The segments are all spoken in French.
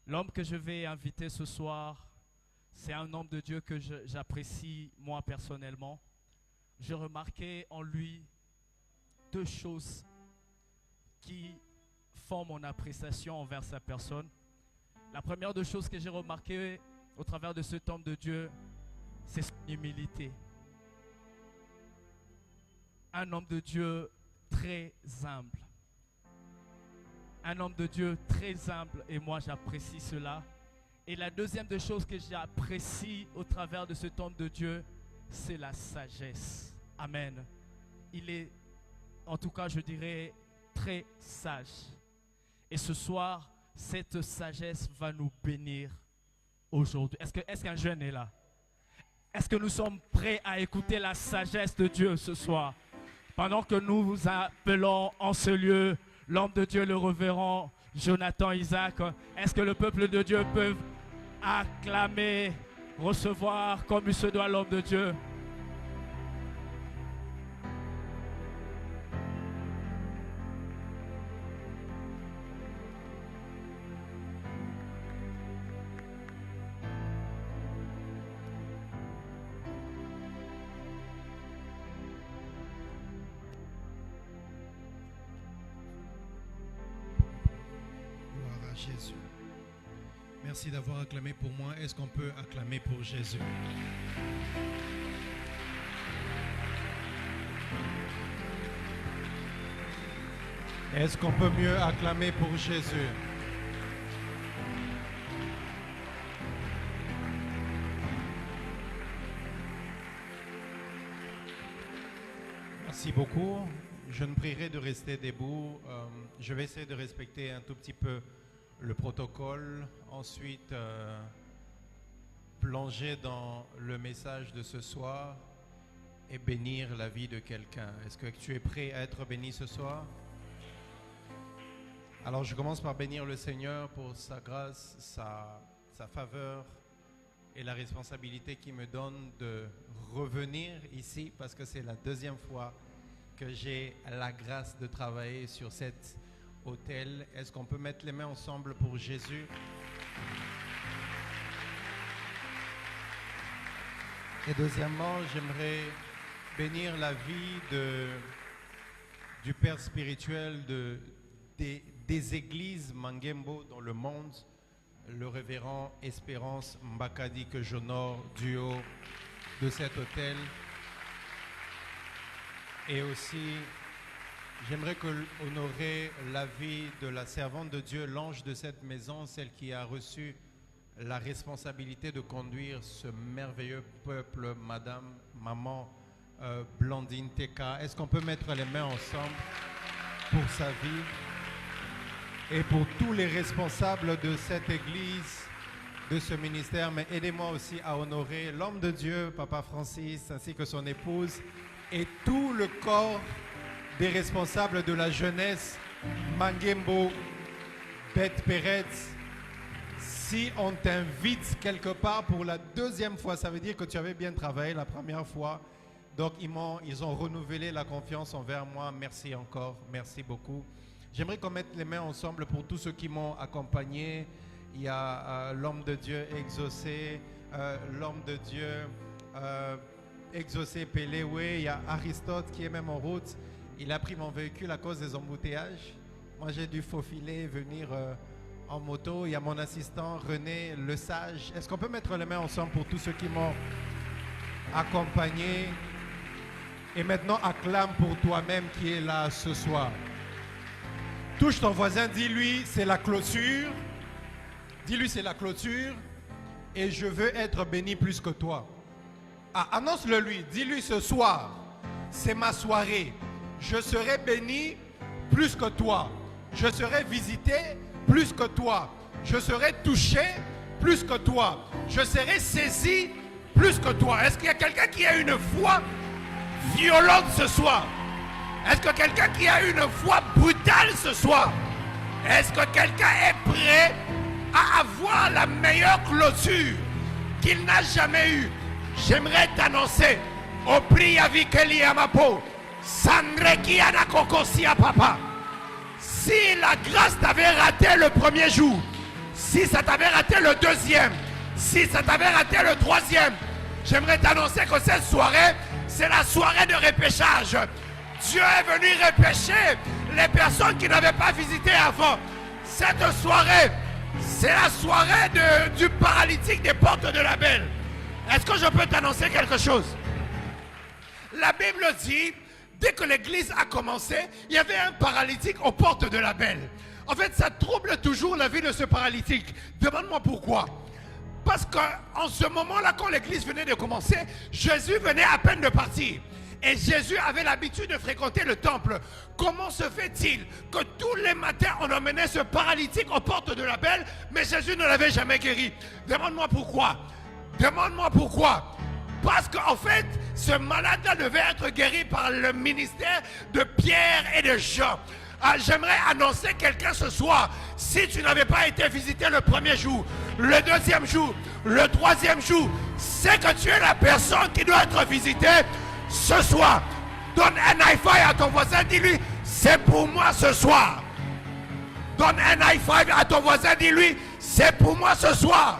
L'homme que je vais inviter ce soir, c'est un homme de Dieu que j'apprécie moi personnellement. J'ai remarqué en lui deux choses qui font mon appréciation envers sa personne. La première des choses que j'ai remarqué au travers de cet homme de Dieu, c'est son humilité. Un homme de Dieu très humble. Un homme de Dieu très humble et moi j'apprécie cela. Et la deuxième des choses que j'apprécie au travers de cet homme de Dieu, c'est la sagesse. Amen. Il est, en tout cas je dirais, très sage. Et ce soir, cette sagesse va nous bénir aujourd'hui. Est-ce qu'un jeune est là? Est-ce que nous sommes prêts à écouter la sagesse de Dieu ce soir? Pendant que nous vous appelons en ce lieu l'homme de Dieu, le révérend Jonathan Isaac, est-ce que le peuple de Dieu peut acclamer, recevoir comme il se doit l'homme de Dieu? Jésus. Merci d'avoir acclamé pour moi. Est-ce qu'on peut acclamer pour Jésus? Est-ce qu'on peut mieux acclamer pour Jésus? Merci beaucoup. Je ne prierai de rester debout. Je vais essayer de respecter un tout petit peu le protocole, ensuite plonger dans le message de ce soir et bénir la vie de quelqu'un. Est-ce que tu es prêt à être béni ce soir? Alors je commence par bénir le Seigneur pour sa grâce, sa faveur et la responsabilité qu'il me donne de revenir ici parce que c'est la deuxième fois que j'ai la grâce de travailler sur cette hôtel. Est-ce qu'on peut mettre les mains ensemble pour Jésus? Et deuxièmement, j'aimerais bénir la vie du père spirituel des églises Mangembo dans le monde, le révérend Espérance Mbakadi que j'honore du haut de cet hôtel. Et aussi, j'aimerais honorer la vie de la servante de Dieu, l'ange de cette maison, celle qui a reçu la responsabilité de conduire ce merveilleux peuple, maman Blandine Teka. Est-ce qu'on peut mettre les mains ensemble pour sa vie et pour tous les responsables de cette église, de ce ministère? Mais aidez-moi aussi à honorer l'homme de Dieu, Papa Francis, ainsi que son épouse, et tout le corps des responsables de la jeunesse, Mangembo, Beth Peretz. Si on t'invite quelque part pour la deuxième fois, ça veut dire que tu avais bien travaillé la première fois. Donc ils ont renouvelé la confiance envers moi. Merci encore, merci beaucoup. J'aimerais qu'on mette les mains ensemble pour tous ceux qui m'ont accompagné. Il y a l'homme de Dieu exaucé, l'homme de Dieu exaucé Péléoué. Il y a Aristote qui est même en route. Il a pris mon véhicule à cause des embouteillages. Moi, j'ai dû faufiler, venir en moto. Il y a mon assistant René Le Sage. Est-ce qu'on peut mettre les mains ensemble pour tous ceux qui m'ont accompagné? Et maintenant, acclame pour toi-même qui est là ce soir. Touche ton voisin, dis-lui, c'est la clôture. Dis-lui, c'est la clôture. Et je veux être béni plus que toi. Ah, annonce-le lui. Dis-lui ce soir, c'est ma soirée. Je serai béni plus que toi. Je serai visité plus que toi. Je serai touché plus que toi. Je serai saisi plus que toi. Est-ce qu'il y a quelqu'un qui a une foi violente ce soir? Est-ce que quelqu'un qui a une foi brutale ce soir? Est-ce que quelqu'un est prêt à avoir la meilleure clôture qu'il n'a jamais eue? J'aimerais t'annoncer au prix avec Eliamapo. Sandre qui a na papa. Si la grâce t'avait raté le premier jour, Si ça t'avait raté le deuxième, si ça t'avait raté le troisième, j'aimerais t'annoncer que cette soirée, c'est la soirée de repêchage. Dieu est venu repêcher les personnes qui n'avaient pas visité avant. Cette soirée, c'est la soirée du paralytique des portes de la Belle. Est-ce que je peux t'annoncer quelque chose? La Bible dit, dès que l'église a commencé, il y avait un paralytique aux portes de la Belle. En fait, ça trouble toujours la vie de ce paralytique. Demande-moi pourquoi. Parce qu'en ce moment-là, quand l'église venait de commencer, Jésus venait à peine de partir. Et Jésus avait l'habitude de fréquenter le temple. Comment se fait-il que tous les matins, on emmenait ce paralytique aux portes de la Belle, mais Jésus ne l'avait jamais guéri? Demande-moi pourquoi. Demande-moi pourquoi. Parce qu'en fait, ce malade-là devait être guéri par le ministère de Pierre et de Jean. J'aimerais annoncer quelqu'un ce soir. Si tu n'avais pas été visité le premier jour, le deuxième jour, le troisième jour, c'est que tu es la personne qui doit être visitée ce soir. Donne un high five à ton voisin, dis-lui, c'est pour moi ce soir. Donne un high five à ton voisin, dis-lui, c'est pour moi ce soir.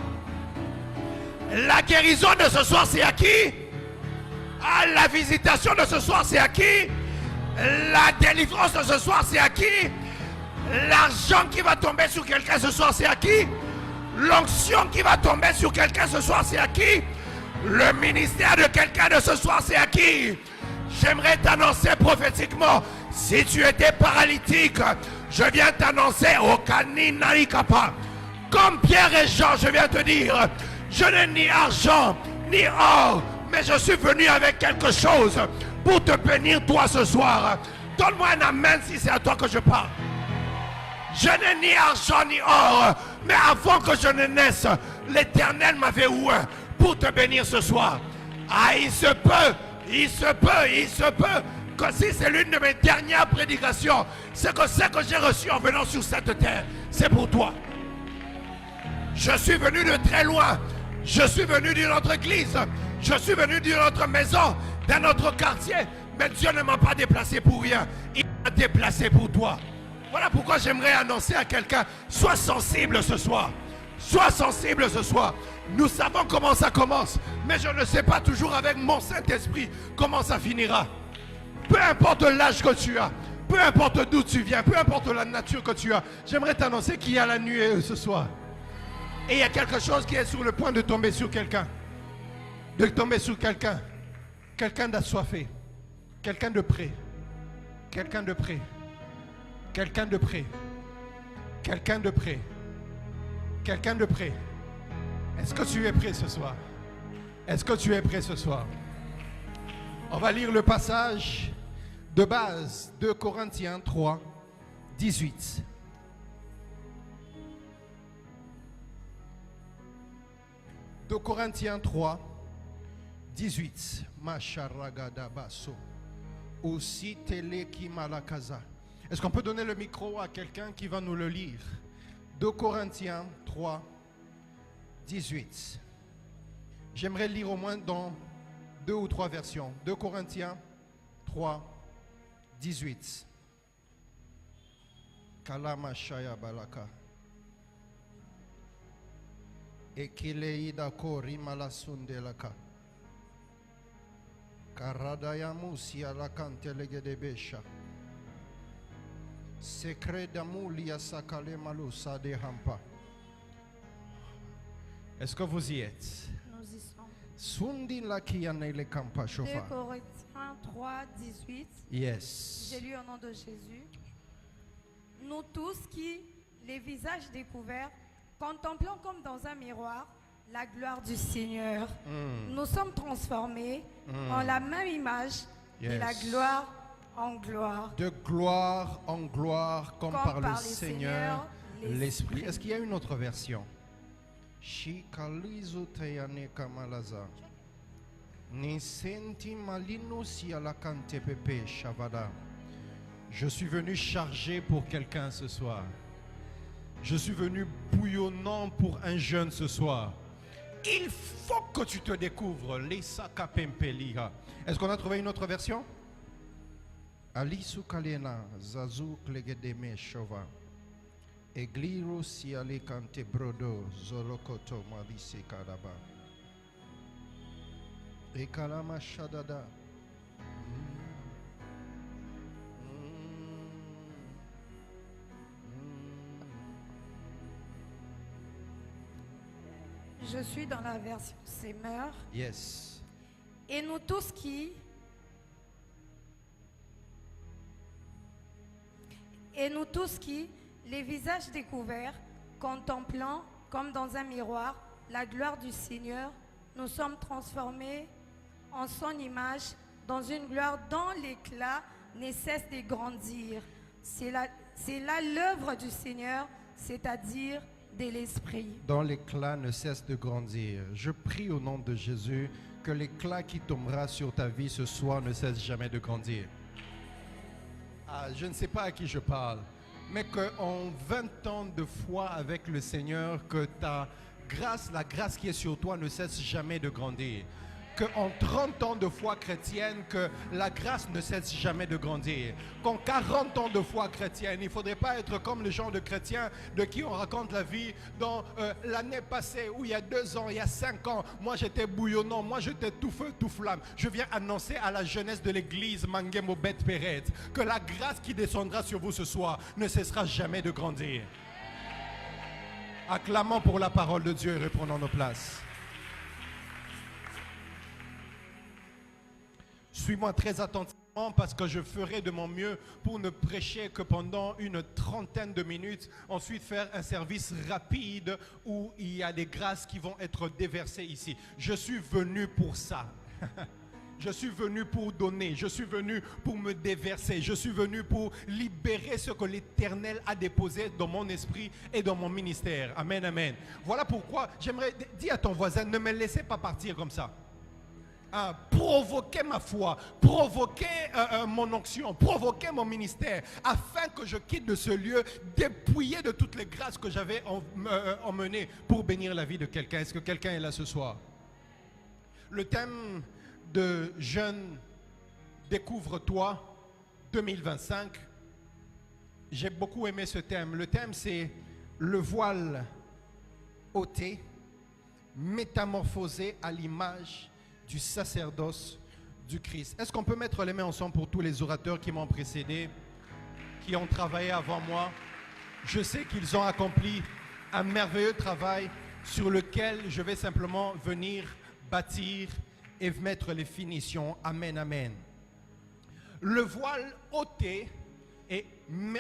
La guérison de ce soir, c'est à qui? La visitation de ce soir, c'est à qui? La délivrance de ce soir, c'est à qui? L'argent qui va tomber sur quelqu'un ce soir, c'est à qui? L'onction qui va tomber sur quelqu'un ce soir, c'est à qui? Le ministère de quelqu'un de ce soir, c'est à qui? J'aimerais t'annoncer prophétiquement, si tu étais paralytique, je viens t'annoncer au Kaninarikapa. Comme Pierre et Jean, je viens te dire, je n'ai ni argent, ni or, mais je suis venu avec quelque chose pour te bénir toi ce soir. Donne-moi un amen si c'est à toi que je parle. Je n'ai ni argent ni or, mais avant que je ne naisse, l'Éternel m'avait oint pour te bénir ce soir. Il se peut que si c'est l'une de mes dernières prédications, c'est que ce que j'ai reçu en venant sur cette terre, c'est pour toi. Je suis venu de très loin. Je suis venu d'une autre église. Je suis venu d'une autre maison, d'un autre quartier. Mais Dieu ne m'a pas déplacé pour rien. Il m'a déplacé pour toi. Voilà pourquoi j'aimerais annoncer à quelqu'un, sois sensible ce soir. Sois sensible ce soir. Nous savons comment ça commence, mais je ne sais pas toujours avec mon Saint-Esprit comment ça finira. Peu importe l'âge que tu as, peu importe d'où tu viens, peu importe la nature que tu as, j'aimerais t'annoncer qu'il y a la nuée ce soir. Et il y a quelque chose qui est sur le point de tomber sur quelqu'un. De tomber sur quelqu'un. Quelqu'un d'assoiffé. Quelqu'un de près. Quelqu'un de près. Quelqu'un de près. Quelqu'un de près. Quelqu'un de près. Est-ce que tu es prêt ce soir? Est-ce que tu es prêt ce soir? On va lire le passage de base, 2 Corinthiens 3, 18. 2 Corinthiens 3, 18. Est-ce qu'on peut donner le micro à quelqu'un qui va nous le lire? 2 Corinthiens 3, 18. J'aimerais lire au moins dans 2 ou 3 versions. 2 Corinthiens 3, 18. Kalamashaya balaka. Ekileida kori malasundelaka. Karadaya musia la kantelegedebesha. Secreda mulia sakale malusa de hampa. Est-ce que vous y êtes? Nous y sommes. Sundi la kianele kampa 2 shofa. Corinthiens 3, 18. Yes. J'ai lu au nom de Jésus. Nous tous qui, les visages découverts, contemplons comme dans un miroir la gloire du Seigneur. Nous sommes transformés en la même image de la gloire en gloire. De gloire en gloire, comme par le les Seigneur, Seigneurs, l'Esprit. Est-ce qu'il y a une autre version? Shikalizu teyane kamalaza. Ni senti malino si alakante pepe shavada. Je suis venu chargé pour quelqu'un ce soir. Je suis venu bouillonnant pour un jeune ce soir. Il faut que tu te découvres. Est-ce qu'on a trouvé une autre version? Alisu kalena zazu klegedeme shova. Egliro siale kante brodo zolokoto malise karaba. Ekalama shadada. Je suis dans la version Semeur. Yes. Et nous tous qui les visages découverts, contemplant comme dans un miroir la gloire du Seigneur, nous sommes transformés en son image dans une gloire dont l'éclat ne cesse de grandir. C'est là l'œuvre du Seigneur, c'est-à-dire de l'Esprit. Dont l'éclat ne cesse de grandir. Je prie au nom de Jésus que l'éclat qui tombera sur ta vie ce soir ne cesse jamais de grandir. Je ne sais pas à qui je parle, mais qu'en 20 ans de foi avec le Seigneur, que ta grâce, la grâce qui est sur toi ne cesse jamais de grandir. Qu'en 30 ans de foi chrétienne, que la grâce ne cesse jamais de grandir. Qu'en 40 ans de foi chrétienne, il ne faudrait pas être comme le genre de chrétien de qui on raconte la vie dans l'année passée, où il y a 2 ans, il y a 5 ans, moi j'étais bouillonnant, moi j'étais tout feu, tout flamme. Je viens annoncer à la jeunesse de l'église Mangemo Bet Peret que la grâce qui descendra sur vous ce soir ne cessera jamais de grandir. Acclamons pour la parole de Dieu et reprenons nos places. Suis-moi très attentivement parce que je ferai de mon mieux pour ne prêcher que pendant une 30aine de minutes. Ensuite faire un service rapide où il y a des grâces qui vont être déversées ici. Je suis venu pour ça. Je suis venu pour donner. Je suis venu pour me déverser. Je suis venu pour libérer ce que l'Éternel a déposé dans mon esprit et dans mon ministère. Amen, amen. Voilà pourquoi j'aimerais dire à ton voisin, ne me laissez pas partir comme ça. Provoquer ma foi, provoquer mon onction, provoquer mon ministère, afin que je quitte de ce lieu dépouillé de toutes les grâces que j'avais emmenées pour bénir la vie de quelqu'un. Est-ce que quelqu'un est là ce soir? Le thème de Jeune Découvre-toi 2025, j'ai beaucoup aimé ce thème. Le thème c'est le voile ôté, métamorphosé à l'image du sacerdoce du Christ. Est-ce qu'on peut mettre les mains ensemble pour tous les orateurs qui m'ont précédé, qui ont travaillé avant moi? Je sais qu'ils ont accompli un merveilleux travail sur lequel je vais simplement venir bâtir et mettre les finitions. Amen, amen. Le voile ôté et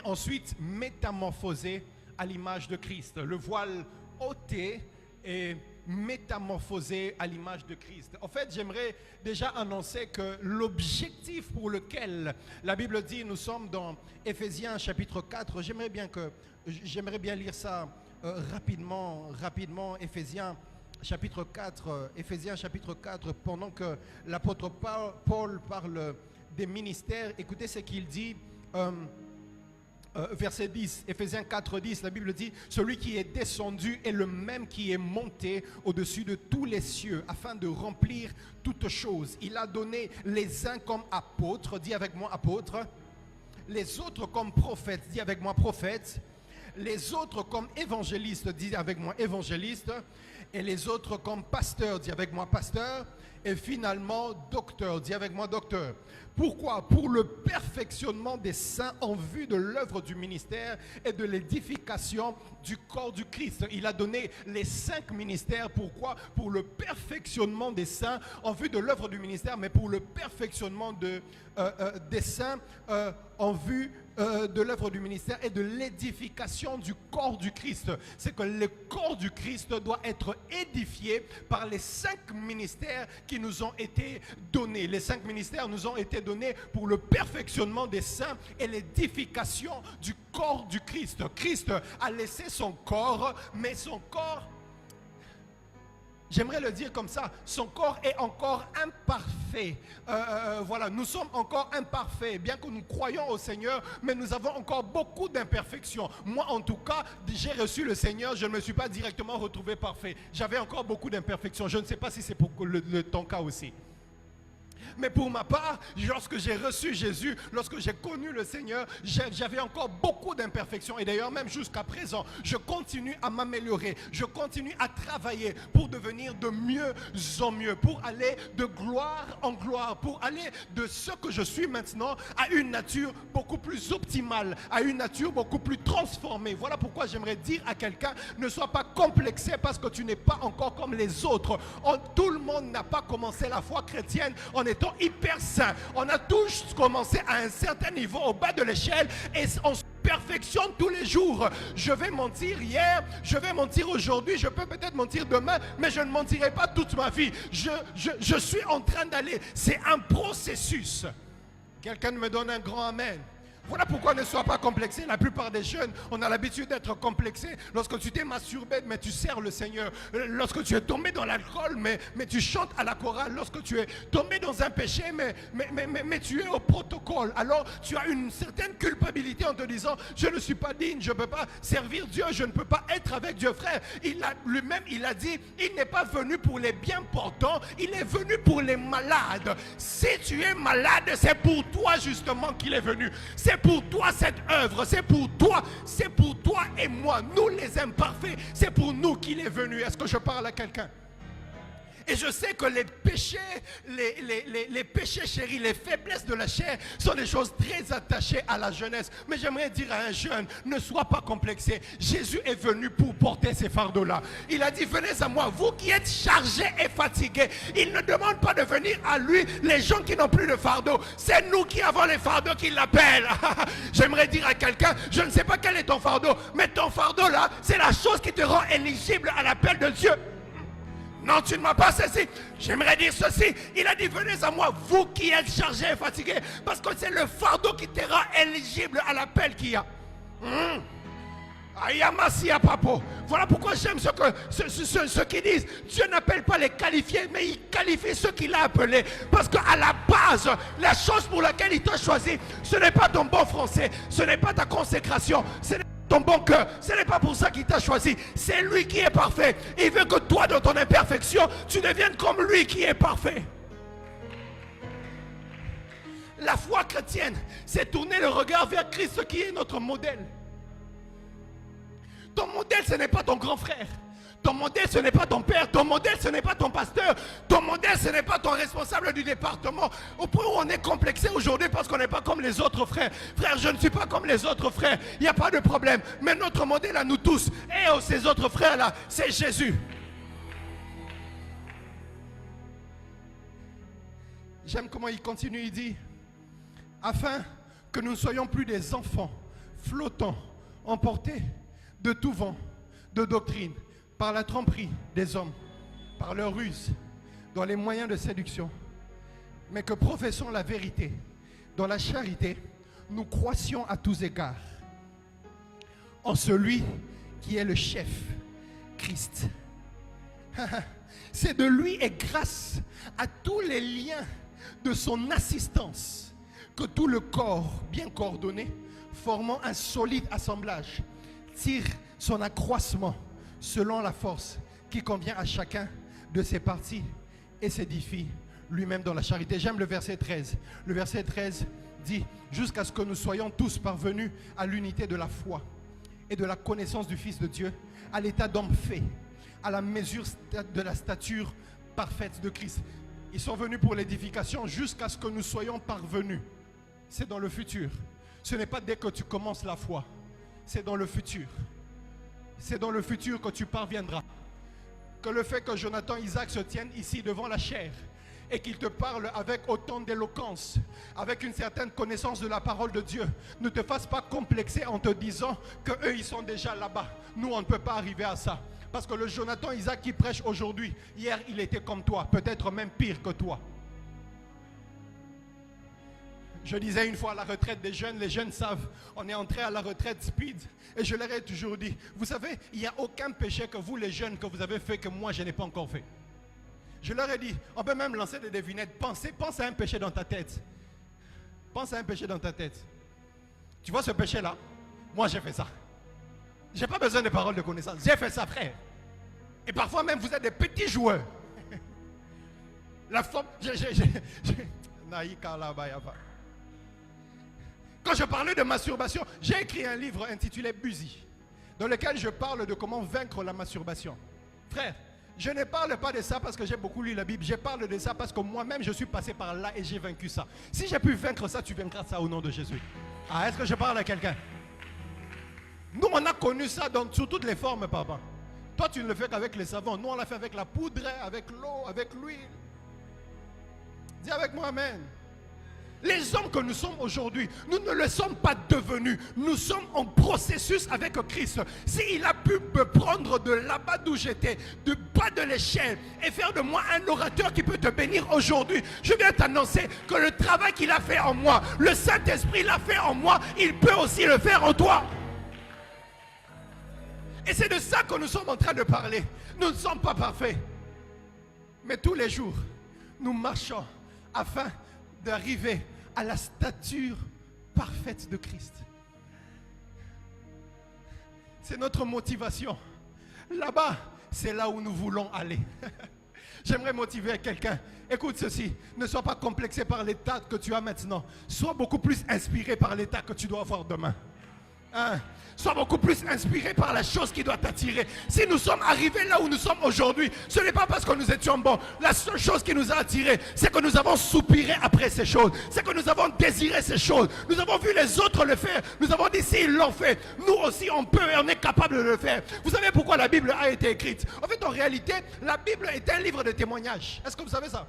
ensuite métamorphosé à l'image de Christ. Le voile ôté et métamorphosé à l'image de Christ. En fait, j'aimerais déjà annoncer que l'objectif pour lequel la Bible dit, nous sommes dans Éphésiens chapitre 4, j'aimerais bien lire ça rapidement, Éphésiens chapitre 4, pendant que l'apôtre Paul parle des ministères. Écoutez ce qu'il dit. Verset 10, Éphésiens 4, 10, la Bible dit, celui qui est descendu est le même qui est monté au-dessus de tous les cieux afin de remplir toutes choses. Il a donné les uns comme apôtres, dis avec moi apôtres, les autres comme prophètes, dis avec moi prophètes, les autres comme évangélistes, dis avec moi évangélistes, et les autres comme pasteurs, dis avec moi pasteur, et finalement docteur, dis avec moi docteur. Pourquoi? Pour le perfectionnement des saints en vue de l'œuvre du ministère et de l'édification du corps du Christ. Il a donné les 5 ministères. Pourquoi? Pour le perfectionnement des saints en vue de l'œuvre du ministère, mais pour le perfectionnement des saints en vue de l'œuvre du ministère et de l'édification du corps du Christ. C'est que le corps du Christ doit être édifié par les 5 ministères qui nous ont été donnés. Les 5 ministères nous ont été donnés pour le perfectionnement des saints et l'édification du corps du Christ. Christ a laissé son corps, mais son corps, j'aimerais le dire comme ça, son corps est encore imparfait. Voilà, nous sommes encore imparfaits, bien que nous croyons au Seigneur, mais nous avons encore beaucoup d'imperfections. Moi, en tout cas, j'ai reçu le Seigneur, je ne me suis pas directement retrouvé parfait. J'avais encore beaucoup d'imperfections. Je ne sais pas si c'est pour ton cas aussi. Mais pour ma part, lorsque j'ai reçu Jésus, lorsque j'ai connu le Seigneur, j'avais encore beaucoup d'imperfections. Et d'ailleurs, même jusqu'à présent, je continue à m'améliorer. Je continue à travailler pour devenir de mieux en mieux, pour aller de gloire en gloire, pour aller de ce que je suis maintenant à une nature beaucoup plus optimale, à une nature beaucoup plus transformée. Voilà pourquoi j'aimerais dire à quelqu'un, ne sois pas complexé parce que tu n'es pas encore comme les autres. Tout le monde n'a pas commencé la foi chrétienne en étant hyper saint. On a tous commencé à un certain niveau au bas de l'échelle et on se perfectionne tous les jours. Je vais mentir hier, je vais mentir aujourd'hui, je peux peut-être mentir demain, mais je ne mentirai pas toute ma vie. Je suis en train d'aller. C'est un processus. Quelqu'un me donne un grand amen. Voilà pourquoi ne sois pas complexé. La plupart des jeunes, on a l'habitude d'être complexé. Lorsque tu t'es masturbé, mais tu sers le Seigneur. Lorsque tu es tombé dans l'alcool, mais tu chantes à la chorale. Lorsque tu es tombé dans un péché, mais tu es au protocole. Alors tu as une certaine culpabilité en te disant, je ne suis pas digne, je ne peux pas servir Dieu, je ne peux pas être avec Dieu. Frère, lui-même, il a dit, il n'est pas venu pour les bien portants, il est venu pour les malades. Si tu es malade, c'est pour toi justement qu'il est venu. C'est pour toi cette œuvre, c'est pour toi et moi, nous les imparfaits, c'est pour nous qu'il est venu. Est-ce que je parle à quelqu'un? Et je sais que les péchés, les péchés chéris, les faiblesses de la chair sont des choses très attachées à la jeunesse. Mais j'aimerais dire à un jeune, ne sois pas complexé. Jésus est venu pour porter ces fardeaux-là. Il a dit, venez à moi, vous qui êtes chargés et fatigués. Il ne demande pas de venir à lui, les gens qui n'ont plus de fardeau. C'est nous qui avons les fardeaux qui l'appellent. J'aimerais dire à quelqu'un, je ne sais pas quel est ton fardeau, mais ton fardeau là, c'est la chose qui te rend éligible à l'appel de Dieu. Non, tu ne m'as pas saisi. J'aimerais dire ceci. Il a dit, venez à moi, vous qui êtes chargés et fatigués. Parce que c'est le fardeau qui te rend éligible à l'appel qu'il y a. Voilà pourquoi j'aime ceux qui disent, Dieu n'appelle pas les qualifiés, mais il qualifie ceux qu'il a appelés. Parce qu'à la base, la chose pour laquelle il t'a choisi, ce n'est pas ton bon français, ce n'est pas ta consécration, ce n'est ton bon cœur, ce n'est pas pour ça qu'il t'a choisi. C'est lui qui est parfait. Il veut que toi, dans ton imperfection, tu deviennes comme lui qui est parfait. La foi chrétienne, c'est tourner le regard vers Christ qui est notre modèle. Ton modèle, ce n'est pas ton grand frère. Ton modèle, ce n'est pas ton père. Ton modèle, ce n'est pas ton pasteur. Ton modèle, ce n'est pas ton responsable du département. Au point où on est complexé aujourd'hui parce qu'on n'est pas comme les autres frères. Frère, je ne suis pas comme les autres frères. Il n'y a pas de problème. Mais notre modèle à nous tous, et ces autres frères-là, c'est Jésus. J'aime comment il continue, il dit, afin que nous ne soyons plus des enfants flottants, emportés de tout vent, de doctrine, par la tromperie des hommes, par leur ruse, dans les moyens de séduction, mais que professons la vérité, dans la charité, nous croissions à tous égards en celui qui est le chef, Christ. C'est de lui et grâce à tous les liens de son assistance que tout le corps bien coordonné, formant un solide assemblage, tire son accroissement selon la force qui convient à chacun de ses parties et s'édifie lui-même dans la charité. J'aime le verset 13. Le verset 13 dit, jusqu'à ce que nous soyons tous parvenus à l'unité de la foi et de la connaissance du Fils de Dieu, à l'état d'homme fait, à la mesure de la stature parfaite de Christ. Ils sont venus pour l'édification jusqu'à ce que nous soyons parvenus. C'est dans le futur. Ce n'est pas dès que tu commences la foi. C'est dans le futur. C'est dans le futur que tu parviendras. Que le fait que Jonathan Isaac se tienne ici devant la chair et qu'il te parle avec autant d'éloquence, avec une certaine connaissance de la parole de Dieu, ne te fasse pas complexer en te disant qu'eux ils sont déjà là-bas. Nous on ne peut pas arriver à ça. Parce que le Jonathan Isaac qui prêche aujourd'hui, hier il était comme toi, peut-être même pire que toi. Je disais une fois à la retraite des jeunes, les jeunes savent, on est entré à la retraite speed. Et je leur ai toujours dit, vous savez, il n'y a aucun péché que vous les jeunes que vous avez fait que moi je n'ai pas encore fait. Je leur ai dit, on peut même lancer des devinettes. Pense à un péché dans ta tête. Pense à un péché dans ta tête. Tu vois ce péché-là? Moi j'ai fait ça. J'ai pas besoin de paroles de connaissance. J'ai fait ça, frère. Et parfois même vous êtes des petits joueurs. La forme, Quand je parlais de masturbation, j'ai écrit un livre intitulé Busy, dans lequel je parle de comment vaincre la masturbation. Frère, je ne parle pas de ça parce que j'ai beaucoup lu la Bible. Je parle de ça parce que moi-même, je suis passé par là et j'ai vaincu ça. Si j'ai pu vaincre ça, tu vaincras ça au nom de Jésus. Ah, est-ce que je parle à quelqu'un? Nous, on a connu ça sous toutes les formes, papa. Toi, tu ne le fais qu'avec les savons. Nous, on l'a fait avec la poudre, avec l'eau, avec l'huile. Dis avec moi, amen. Les hommes que nous sommes aujourd'hui, nous ne le sommes pas devenus. Nous sommes en processus avec Christ. S'il a pu me prendre de là-bas d'où j'étais, du bas de l'échelle, et faire de moi un orateur qui peut te bénir aujourd'hui, je viens t'annoncer que le travail qu'il a fait en moi, le Saint-Esprit l'a fait en moi, il peut aussi le faire en toi. Et c'est de ça que nous sommes en train de parler. Nous ne sommes pas parfaits. Mais tous les jours, nous marchons afin d'arriver à la stature parfaite de Christ. C'est notre motivation. Là-bas, c'est là où nous voulons aller. J'aimerais motiver quelqu'un. Écoute ceci, ne sois pas complexé par l'état que tu as maintenant. Sois beaucoup plus inspiré par l'état que tu dois avoir demain. Hein? Sois beaucoup plus inspiré par la chose qui doit t'attirer. Si nous sommes arrivés là où nous sommes aujourd'hui, ce n'est pas parce que nous étions bons. La seule chose qui nous a attirés, c'est que nous avons soupiré après ces choses. C'est que nous avons désiré ces choses. Nous avons vu les autres le faire. Nous avons dit, s'ils l'ont fait, nous aussi on peut et on est capable de le faire. Vous savez pourquoi la Bible a été écrite? En fait, en réalité, la Bible est un livre de témoignages. Est-ce que vous savez ça?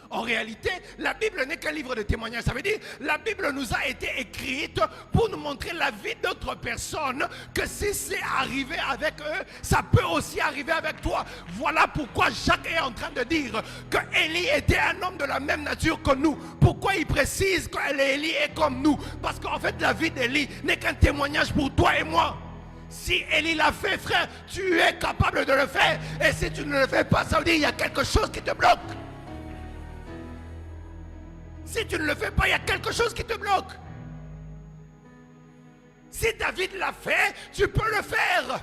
En réalité, la Bible n'est qu'un livre de témoignages. Ça veut dire, la Bible nous a été écrite pour nous montrer la vie d'autres personnes, que si c'est arrivé avec eux, ça peut aussi arriver avec toi. Voilà pourquoi Jacques est en train de dire que Élie était un homme de la même nature que nous. Pourquoi il précise que Élie est comme nous? Parce qu'en fait, la vie d'Élie n'est qu'un témoignage pour toi et moi. Si Élie l'a fait, frère, tu es capable de le faire. Et si tu ne le fais pas, ça veut dire qu'il y a quelque chose qui te bloque. Si tu ne le fais pas, il y a quelque chose qui te bloque. Si David l'a fait, tu peux le faire.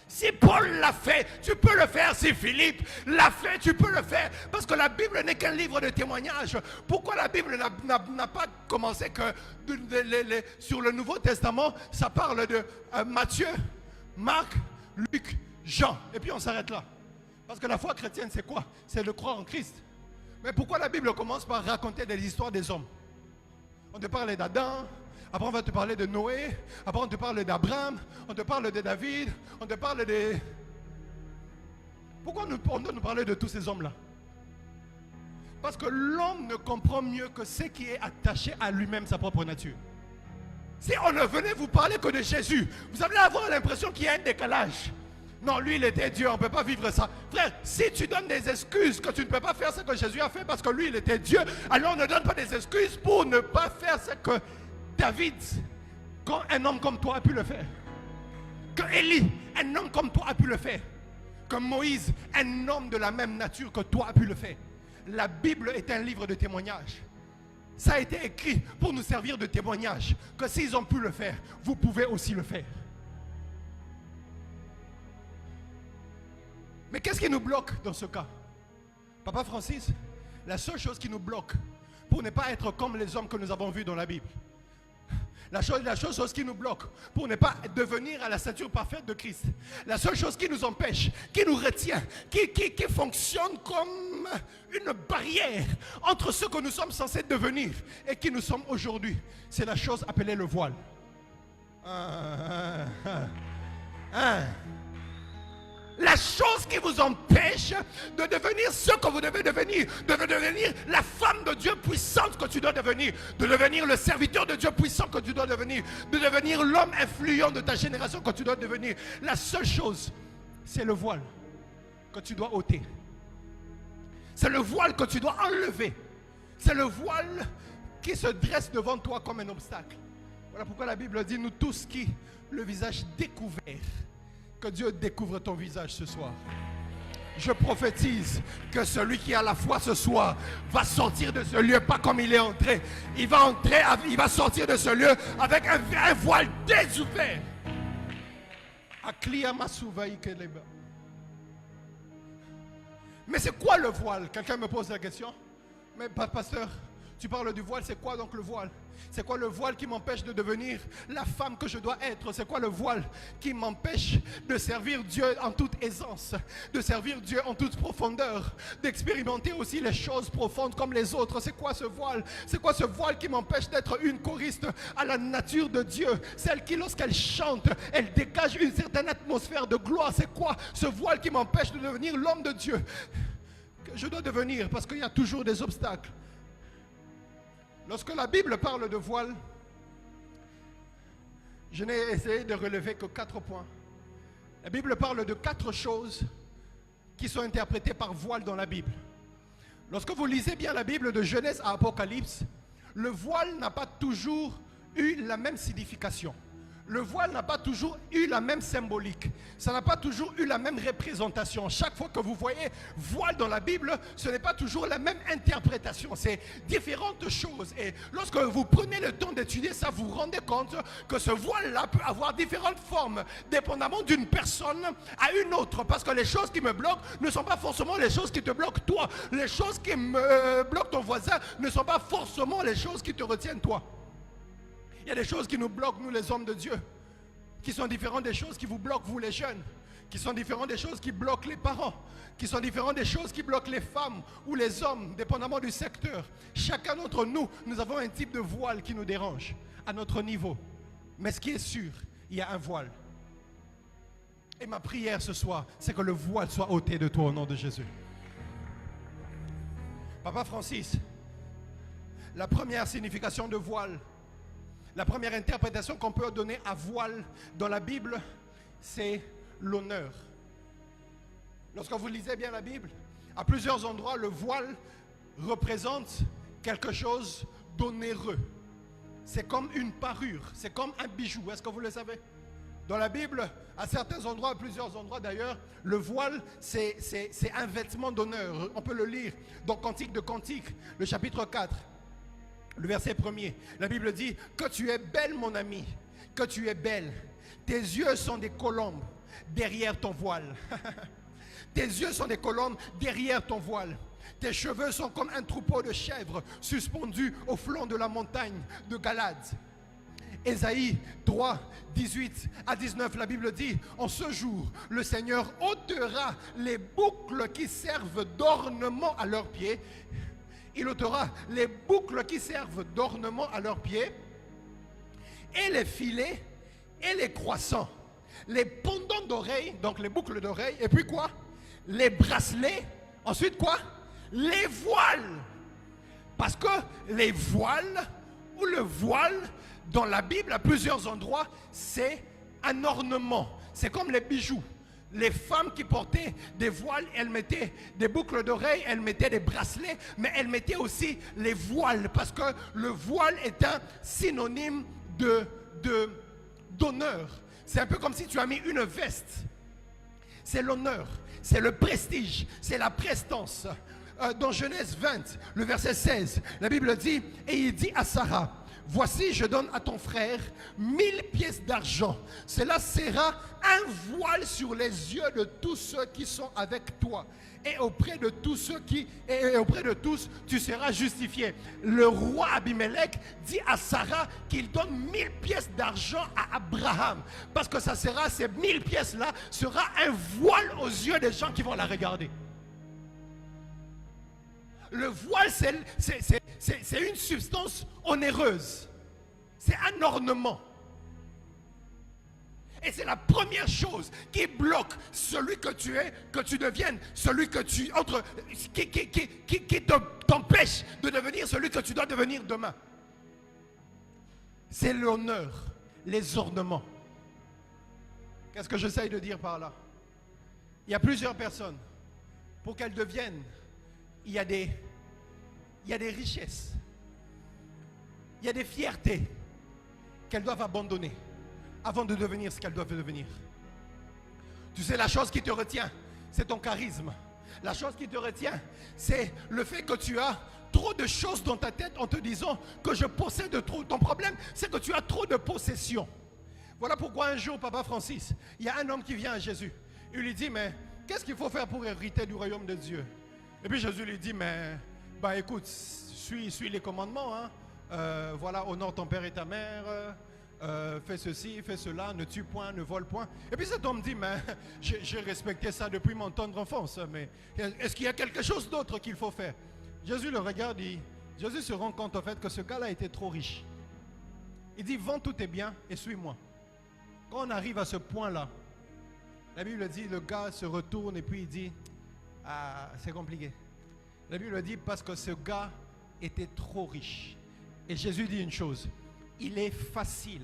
Si Paul l'a fait, tu peux le faire. Si Philippe l'a fait, tu peux le faire. Parce que la Bible n'est qu'un livre de témoignages. Pourquoi la Bible n'a pas commencé que sur le Nouveau Testament, ça parle de Matthieu, Marc, Luc, Jean. Et puis on s'arrête là. Parce que la foi chrétienne, c'est quoi? C'est de croire en Christ. Mais pourquoi la Bible commence par raconter des histoires des hommes? On te parle d'Adam, après on va te parler de Noé, après on te parle d'Abraham, on te parle de David, on te parle de... Pourquoi on doit nous parler de tous ces hommes-là? Parce que l'homme ne comprend mieux que ce qui est attaché à lui-même, sa propre nature. Si on ne venait vous parler que de Jésus, vous allez avoir l'impression qu'il y a un décalage. Non, lui, il était Dieu, on ne peut pas vivre ça. Frère, si tu donnes des excuses que tu ne peux pas faire ce que Jésus a fait parce que lui, il était Dieu, alors ne donne pas des excuses pour ne pas faire ce que David, quand un homme comme toi a pu le faire. Que Élie, un homme comme toi a pu le faire. Que Moïse, un homme de la même nature que toi a pu le faire. La Bible est un livre de témoignages. Ça a été écrit pour nous servir de témoignage. Que s'ils ont pu le faire, vous pouvez aussi le faire. Mais qu'est-ce qui nous bloque dans ce cas? Papa Francis, la seule chose qui nous bloque pour ne pas être comme les hommes que nous avons vus dans la Bible, la chose qui nous bloque pour ne pas devenir à la stature parfaite de Christ, la seule chose qui nous empêche, qui nous retient, qui fonctionne comme une barrière entre ce que nous sommes censés devenir et qui nous sommes aujourd'hui, c'est la chose appelée le voile. La chose qui vous empêche de devenir ce que vous devez devenir, de devenir la femme de Dieu puissante que tu dois devenir, de devenir le serviteur de Dieu puissant que tu dois devenir, de devenir l'homme influent de ta génération que tu dois devenir. La seule chose, c'est le voile que tu dois ôter. C'est le voile que tu dois enlever. C'est le voile qui se dresse devant toi comme un obstacle. Voilà pourquoi la Bible dit, nous tous qui, le visage découvert, que Dieu découvre ton visage ce soir. Je prophétise que celui qui a la foi ce soir va sortir de ce lieu pas comme il est entré. Il va sortir de ce lieu avec un voile désouvert. Mais c'est quoi le voile? Quelqu'un me pose la question. Mais pasteur, Tu parles du voile, c'est quoi donc le voile? C'est quoi le voile qui m'empêche de devenir la femme que je dois être? C'est quoi le voile qui m'empêche de servir Dieu en toute aisance, de servir Dieu en toute profondeur, d'expérimenter aussi les choses profondes comme les autres? C'est quoi ce voile? C'est quoi ce voile qui m'empêche d'être une choriste à la nature de Dieu? Celle qui, lorsqu'elle chante, elle dégage une certaine atmosphère de gloire. C'est quoi ce voile qui m'empêche de devenir l'homme de Dieu que je dois devenir? Parce qu'il y a toujours des obstacles. Lorsque la Bible parle de voile, je n'ai essayé de relever que 4 points. La Bible parle de 4 choses qui sont interprétées par voile dans la Bible. Lorsque vous lisez bien la Bible de Genèse à Apocalypse, le voile n'a pas toujours eu la même signification. Le voile n'a pas toujours eu la même symbolique. Ça n'a pas toujours eu la même représentation. Chaque fois que vous voyez voile dans la Bible, ce n'est pas toujours la même interprétation. C'est différentes choses. Et lorsque vous prenez le temps d'étudier ça, vous vous rendez compte que ce voile-là peut avoir différentes formes, dépendamment d'une personne à une autre. Parce que les choses qui me bloquent ne sont pas forcément les choses qui te bloquent toi. Les choses qui me bloquent ton voisin ne sont pas forcément les choses qui te retiennent toi. Il y a des choses qui nous bloquent, nous les hommes de Dieu, qui sont différentes des choses qui vous bloquent, vous les jeunes, qui sont différentes des choses qui bloquent les parents, qui sont différentes des choses qui bloquent les femmes ou les hommes, dépendamment du secteur. Chacun d'entre nous, nous avons un type de voile qui nous dérange à notre niveau. Mais ce qui est sûr, il y a un voile. Et ma prière ce soir, c'est que le voile soit ôté de toi au nom de Jésus. Papa Francis, la première signification de voile, la première interprétation qu'on peut donner à voile dans la Bible, c'est l'honneur. Lorsque vous lisez bien la Bible, à plusieurs endroits, le voile représente quelque chose d'onéreux. C'est comme une parure, c'est comme un bijou. Est-ce que vous le savez? Dans la Bible, à certains endroits, à plusieurs endroits d'ailleurs, le voile, c'est un vêtement d'honneur. On peut le lire dans Cantique de Cantique, le chapitre 4. Le verset 1er, la Bible dit que tu es belle mon ami, que tu es belle. Tes yeux sont des colombes derrière ton voile. Tes yeux sont des colombes derrière ton voile. Tes cheveux sont comme un troupeau de chèvres suspendus au flanc de la montagne de Galade. Ésaïe 3, 18 à 19, la Bible dit: en ce jour, le Seigneur ôtera les boucles qui servent d'ornement à leurs pieds. Il ôtera les boucles qui servent d'ornement à leurs pieds, et les filets, et les croissants, les pendants d'oreilles, donc les boucles d'oreilles, et puis quoi? Les bracelets, ensuite quoi? Les voiles. Parce que les voiles, ou le voile, dans la Bible, à plusieurs endroits, c'est un ornement. C'est comme les bijoux. Les femmes qui portaient des voiles, elles mettaient des boucles d'oreilles, elles mettaient des bracelets, mais elles mettaient aussi les voiles, parce que le voile est un synonyme d'honneur. C'est un peu comme si tu as mis une veste. C'est l'honneur, c'est le prestige, c'est la prestance. Dans Genèse 20, le verset 16, la Bible dit, et il dit à Sarah: voici, je donne à ton frère 1000 pièces d'argent. Cela sera un voile sur les yeux de tous ceux qui sont avec toi. Et auprès de tous tu seras justifié. Le roi Abimelech dit à Sarah qu'il donne 1000 pièces d'argent à Abraham. Parce que ça sera, ces 1000 pièces-là, sera un voile aux yeux des gens qui vont la regarder. Le voile, c'est une substance onéreuse. C'est un ornement. Et c'est la première chose qui bloque celui que tu es, que tu deviennes, celui que tu entre, qui t'empêche de devenir celui que tu dois devenir demain. C'est l'honneur, les ornements. Qu'est-ce que j'essaye de dire par là? Il y a plusieurs personnes. Pour qu'elles deviennent, il y a des richesses, il y a des fiertés qu'elles doivent abandonner avant de devenir ce qu'elles doivent devenir. Tu sais, la chose qui te retient, c'est ton charisme. La chose qui te retient, c'est le fait que tu as trop de choses dans ta tête en te disant que je possède trop. Ton problème, c'est que tu as trop de possessions. Voilà pourquoi un jour, Papa Francis, il y a un homme qui vient à Jésus. Il lui dit: mais qu'est-ce qu'il faut faire pour hériter du royaume de Dieu? Et puis Jésus lui dit: mais écoute, suis les commandements. Hein. Voilà, honore ton père et ta mère. Fais ceci, fais cela, ne tue point, ne vole point. Et puis cet homme dit, mais j'ai respecté ça depuis mon tendre enfance, mais est-ce qu'il y a quelque chose d'autre qu'il faut faire? Jésus le regarde, Jésus se rend compte en fait que ce gars-là était trop riche. Il dit, vends tous tes biens et suis-moi. Quand on arrive à ce point-là, la Bible dit, le gars se retourne et puis il dit, ah, c'est compliqué. La Bible dit, parce que ce gars était trop riche. Et Jésus dit une chose, il est facile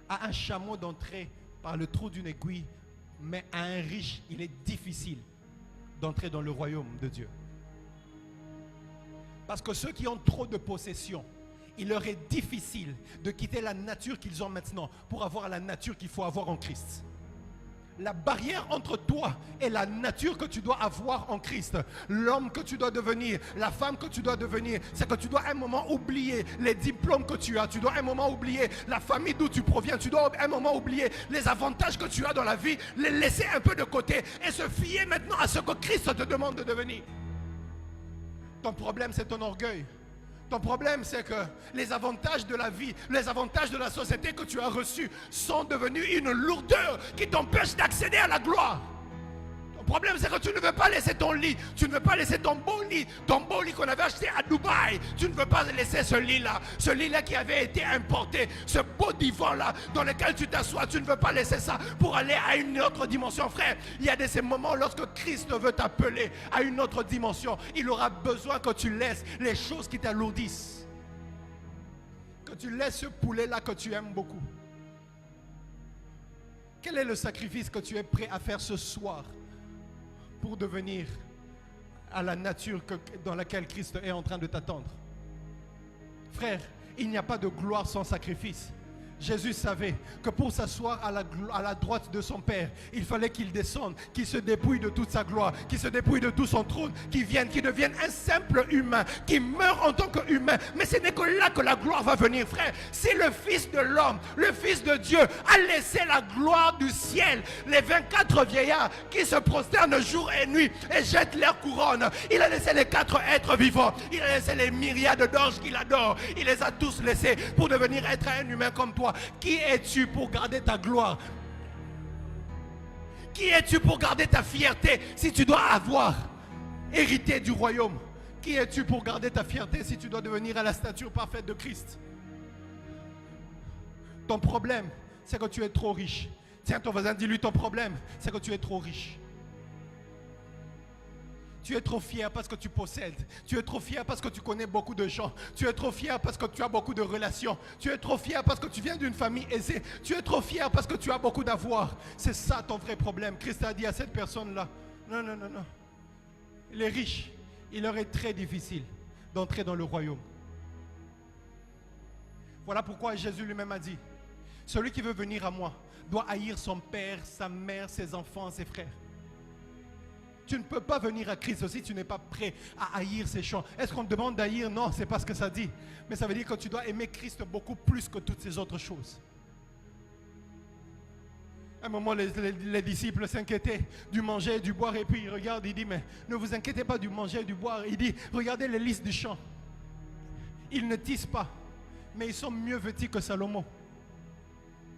à un chameau d'entrer par le trou d'une aiguille, mais à un riche, il est difficile d'entrer dans le royaume de Dieu. Parce que ceux qui ont trop de possessions, il leur est difficile de quitter la nature qu'ils ont maintenant pour avoir la nature qu'il faut avoir en Christ. La barrière entre toi et la nature que tu dois avoir en Christ, l'homme que tu dois devenir, la femme que tu dois devenir, c'est que tu dois un moment oublier les diplômes que tu as, tu dois un moment oublier la famille d'où tu proviens, tu dois un moment oublier les avantages que tu as dans la vie, les laisser un peu de côté et se fier maintenant à ce que Christ te demande de devenir. Ton problème, c'est ton orgueil. Ton problème, c'est que les avantages de la vie, les avantages de la société que tu as reçus sont devenus une lourdeur qui t'empêche d'accéder à la gloire. Ton problème, c'est que tu ne veux pas laisser ton lit, tu ne veux pas laisser ton beau lit qu'on avait acheté à Dubaï. Tu ne veux pas laisser ce lit-là qui avait été importé, ce beau divan-là dans lequel tu t'assois. Tu ne veux pas laisser ça pour aller à une autre dimension, frère. Il y a de ces moments lorsque Christ veut t'appeler à une autre dimension, il aura besoin que tu laisses les choses qui t'alourdissent, que tu laisses ce poulet-là que tu aimes beaucoup. Quel est le sacrifice que tu es prêt à faire ce soir pour devenir à la nature dans laquelle Christ est en train de t'attendre? Frère, il n'y a pas de gloire sans sacrifice. Jésus savait que pour s'asseoir à la droite de son Père, il fallait qu'il descende, qu'il se dépouille de toute sa gloire, qu'il se dépouille de tout son trône, qu'il devienne un simple humain, qu'il meure en tant qu'humain. Mais ce n'est que là que la gloire va venir, frère. Si le Fils de l'homme, le Fils de Dieu, a laissé la gloire du ciel, les 24 vieillards qui se prosternent jour et nuit et jettent leur couronne, il a laissé les 4 êtres vivants, il a laissé les myriades d'anges qu'il adore, il les a tous laissés pour devenir être un humain comme toi. Qui es-tu pour garder ta gloire? Qui es-tu pour garder ta fierté si tu dois avoir hérité du royaume? Qui es-tu pour garder ta fierté si tu dois devenir à la stature parfaite de Christ? Ton problème, c'est que tu es trop riche. Tiens ton voisin, dis-lui, ton problème, c'est que tu es trop riche. Tu es trop fier parce que tu possèdes. Tu es trop fier parce que tu connais beaucoup de gens. Tu es trop fier parce que tu as beaucoup de relations. Tu es trop fier parce que tu viens d'une famille aisée. Tu es trop fier parce que tu as beaucoup d'avoir. C'est ça ton vrai problème. Christ a dit à cette personne-là, non, non, non, non. Les riches, il leur est très difficile d'entrer dans le royaume. Voilà pourquoi Jésus lui-même a dit, celui qui veut venir à moi doit haïr son père, sa mère, ses enfants, ses frères. Tu ne peux pas venir à Christ si tu n'es pas prêt à haïr ces choses. Est-ce qu'on te demande d'haïr? Non, c'est pas ce que ça dit. Mais ça veut dire que tu dois aimer Christ beaucoup plus que toutes ces autres choses. À un moment, les disciples s'inquiétaient du manger et du boire. Et puis il regarde, il dit, mais ne vous inquiétez pas du manger et du boire. Il dit, regardez les lys du champ. Ils ne tissent pas, mais ils sont mieux vêtus que Salomon.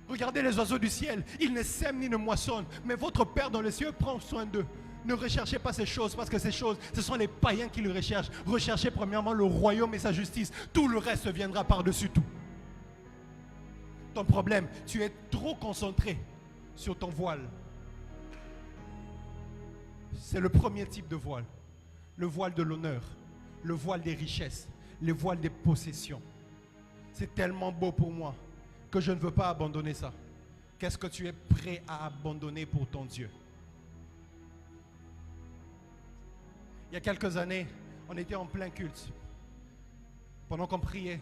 Regardez les oiseaux du ciel. Ils ne sèment ni ne moissonnent. Mais votre Père dans les cieux prend soin d'eux. Ne recherchez pas ces choses, parce que ces choses, ce sont les païens qui le recherchent. Recherchez premièrement le royaume et sa justice. Tout le reste viendra par-dessus tout. Ton problème, tu es trop concentré sur ton voile. C'est le premier type de voile. Le voile de l'honneur, le voile des richesses, le voile des possessions. C'est tellement beau pour moi que je ne veux pas abandonner ça. Qu'est-ce que tu es prêt à abandonner pour ton Dieu? Il y a quelques années, on était en plein culte. Pendant qu'on priait,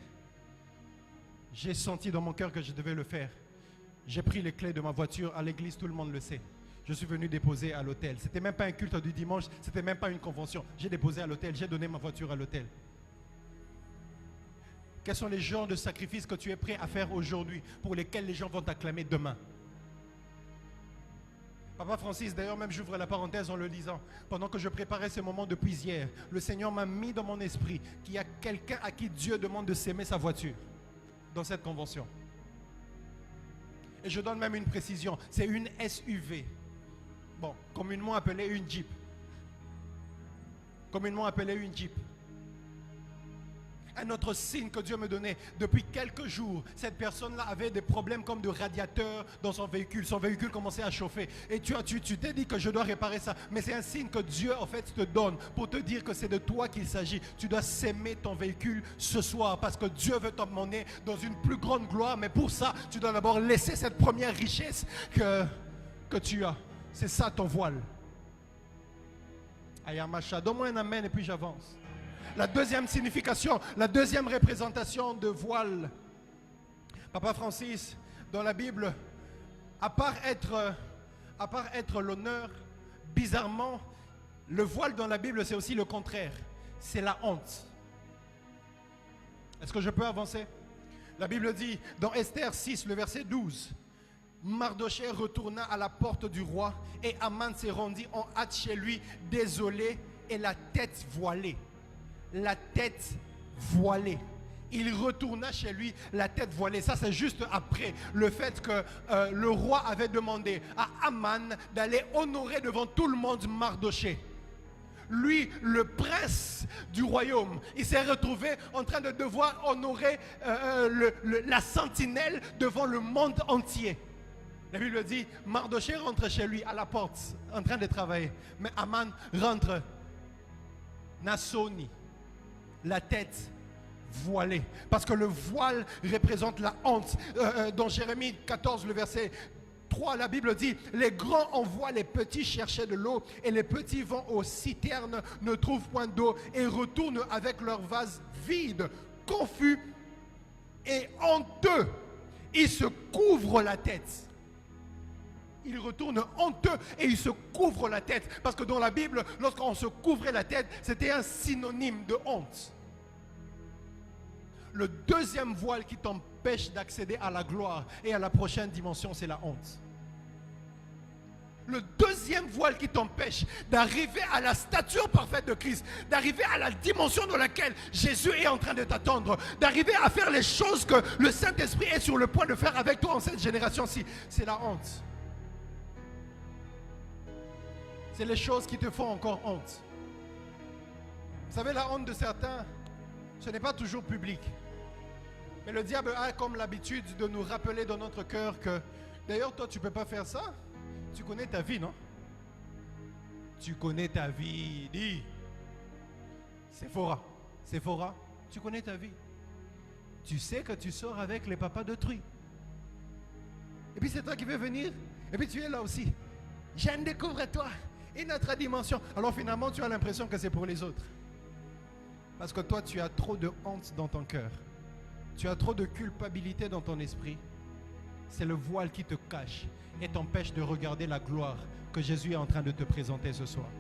j'ai senti dans mon cœur que je devais le faire. J'ai pris les clés de ma voiture à l'église, tout le monde le sait. Je suis venu déposer à l'hôtel. C'était même pas un culte du dimanche, c'était même pas une convention. J'ai déposé à l'hôtel, j'ai donné ma voiture à l'hôtel. Quels sont les genres de sacrifices que tu es prêt à faire aujourd'hui pour lesquels les gens vont t'acclamer demain? Papa Francis, d'ailleurs, même j'ouvre la parenthèse en le lisant. Pendant que je préparais ce moment depuis hier, le Seigneur m'a mis dans mon esprit qu'il y a quelqu'un à qui Dieu demande de s'aimer sa voiture dans cette convention. Et je donne même une précision, c'est une SUV. Bon, communément appelée une Jeep. Communément appelée une Jeep. Un autre signe que Dieu me donnait, depuis quelques jours, cette personne-là avait des problèmes comme de radiateur dans son véhicule. Son véhicule commençait à chauffer. Et tu t'es dit que je dois réparer ça. Mais c'est un signe que Dieu, en fait, te donne pour te dire que c'est de toi qu'il s'agit. Tu dois s'aimer ton véhicule ce soir parce que Dieu veut t'emmener dans une plus grande gloire. Mais pour ça, tu dois d'abord laisser cette première richesse que tu as. C'est ça ton voile. Ayamacha, donne-moi un amen et puis j'avance. La deuxième signification, la deuxième représentation de voile. Papa Francis, dans la Bible, à part être l'honneur, bizarrement, le voile dans la Bible, c'est aussi le contraire. C'est la honte. Est-ce que je peux avancer? La Bible dit, dans Esther 6, le verset 12, Mardochée retourna à la porte du roi et Aman s'est rendu en hâte chez lui, désolé et la tête voilée. La tête voilée. Il retourna chez lui, la tête voilée. Ça, c'est juste après le fait que le roi avait demandé à Aman d'aller honorer devant tout le monde Mardochée. Lui, le prince du royaume, il s'est retrouvé en train de devoir honorer la sentinelle devant le monde entier. La Bible dit, Mardochée rentre chez lui à la porte, en train de travailler. Mais Aman rentre, Nassoni, la tête voilée. Parce que le voile représente la honte. Dans Jérémie 14, le verset 3, la Bible dit, les grands envoient les petits chercher de l'eau et les petits vont aux citernes, ne trouvent point d'eau et retournent avec leur vase vide, confus et honteux. Ils se couvrent la tête. Ils retournent honteux et ils se couvrent la tête. Parce que dans la Bible, lorsqu'on se couvrait la tête, c'était un synonyme de honte. Le deuxième voile qui t'empêche d'accéder à la gloire et à la prochaine dimension, c'est la honte. Le deuxième voile qui t'empêche d'arriver à la stature parfaite de Christ, d'arriver à la dimension dans laquelle Jésus est en train de t'attendre, d'arriver à faire les choses que le Saint-Esprit est sur le point de faire avec toi en cette génération-ci, c'est la honte. C'est les choses qui te font encore honte. Vous savez, la honte de certains, ce n'est pas toujours public. Mais le diable a comme l'habitude de nous rappeler dans notre cœur que, d'ailleurs, toi, tu ne peux pas faire ça. Tu connais ta vie, non? Tu connais ta vie. Dis. Séphora, tu connais ta vie. Tu sais que tu sors avec les papas d'autrui. Et puis c'est toi qui veux venir. Et puis tu es là aussi. Je découvre toi. Une autre dimension. Alors finalement, tu as l'impression que c'est pour les autres. Parce que toi, tu as trop de honte dans ton cœur. Tu as trop de culpabilité dans ton esprit. C'est le voile qui te cache et t'empêche de regarder la gloire que Jésus est en train de te présenter ce soir.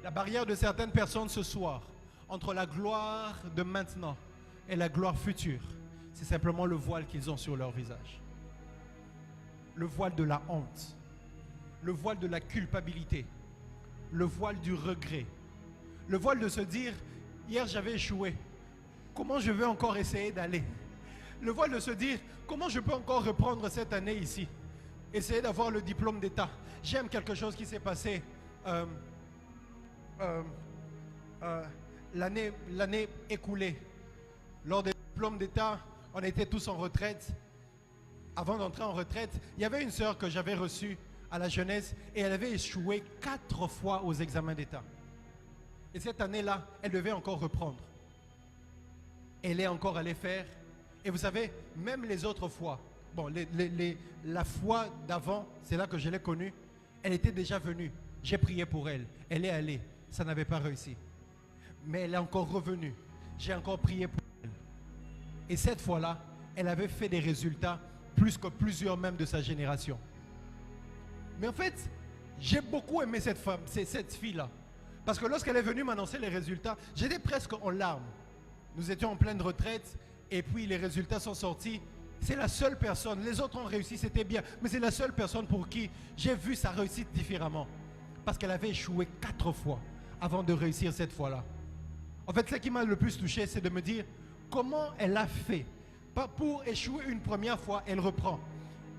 La barrière de certaines personnes ce soir, entre la gloire de maintenant et la gloire future, c'est simplement le voile qu'ils ont sur leur visage. Le voile de la honte. Le voile de la culpabilité, le voile du regret, le voile de se dire, hier j'avais échoué, comment je vais encore essayer d'aller? Le voile de se dire, comment je peux encore reprendre cette année ici? Essayer d'avoir le diplôme d'État. J'aime quelque chose qui s'est passé l'année écoulée. Lors des diplômes d'État, on était tous en retraite. Avant d'entrer en retraite, il y avait une sœur que j'avais reçue à la jeunesse et elle avait échoué 4 fois aux examens d'État. Et cette année-là, elle devait encore reprendre. Elle est encore allée faire. Et vous savez, même les autres fois, bon, la fois d'avant, c'est là que je l'ai connue, elle était déjà venue. J'ai prié pour elle. Elle est allée. Ça n'avait pas réussi. Mais elle est encore revenue. J'ai encore prié pour elle. Et cette fois-là, elle avait fait des résultats plus que plusieurs même de sa génération. Mais en fait, j'ai beaucoup aimé cette femme, cette fille-là. Parce que lorsqu'elle est venue m'annoncer les résultats, j'étais presque en larmes. Nous étions en pleine retraite et puis les résultats sont sortis C'est la seule personne. Les autres ont réussi, c'était bien. Mais c'est la seule personne pour qui j'ai vu sa réussite différemment. Parce qu'elle avait échoué 4 fois avant de réussir cette fois-là. En fait, ce qui m'a le plus touché, c'est de me dire comment elle a fait. Pas pour échouer une première fois, elle reprend.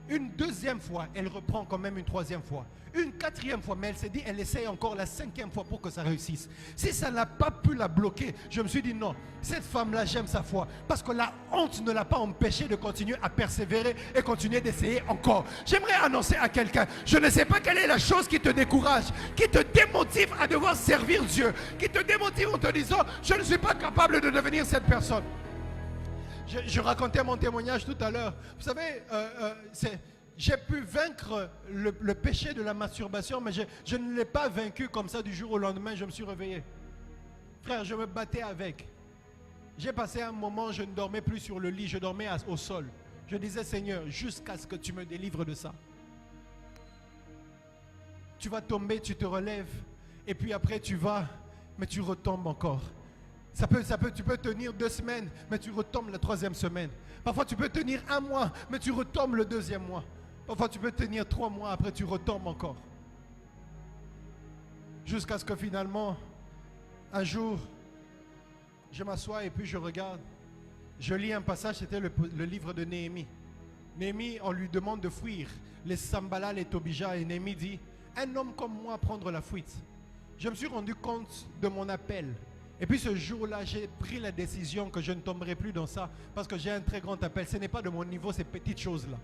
Une deuxième fois, elle reprend quand même une troisième fois. Une quatrième fois, mais elle s'est dit, elle essaye encore la 5e fois pour que ça réussisse. Si ça n'a pas pu la bloquer, je me suis dit non, cette femme-là, j'aime sa foi. Parce que la honte ne l'a pas empêché de continuer à persévérer et continuer d'essayer encore. J'aimerais annoncer à quelqu'un, je ne sais pas quelle est la chose qui te décourage, qui te démotive à devoir servir Dieu, qui te démotive en te disant, je ne suis pas capable de devenir cette personne. Je racontais mon témoignage tout à l'heure. Vous savez, j'ai pu vaincre le péché de la masturbation, mais je ne l'ai pas vaincu comme ça du jour au lendemain. Je me suis réveillé. Frère, je me battais avec. J'ai passé un moment, je ne dormais plus sur le lit, je dormais au sol. Je disais, Seigneur, jusqu'à ce que tu me délivres de ça. Tu vas tomber, tu te relèves, et puis après tu vas, mais tu retombes encore. Tu peux tenir 2 semaines, mais tu retombes la 3e semaine. Parfois, tu peux tenir 1 mois, mais tu retombes le 2e mois. Parfois, tu peux tenir 3 mois, après tu retombes encore. Jusqu'à ce que finalement, un jour, je m'assois et puis je regarde. Je lis un passage, c'était le livre de Néhémie. Néhémie, on lui demande de fuir. Les Sambala, les Tobija, et Néhémie dit, un homme comme moi prendre la fuite. Je me suis rendu compte de mon appel. Et puis ce jour-là, j'ai pris la décision que je ne tomberai plus dans ça parce que j'ai un très grand appel. Ce n'est pas de mon niveau, ces petites choses-là.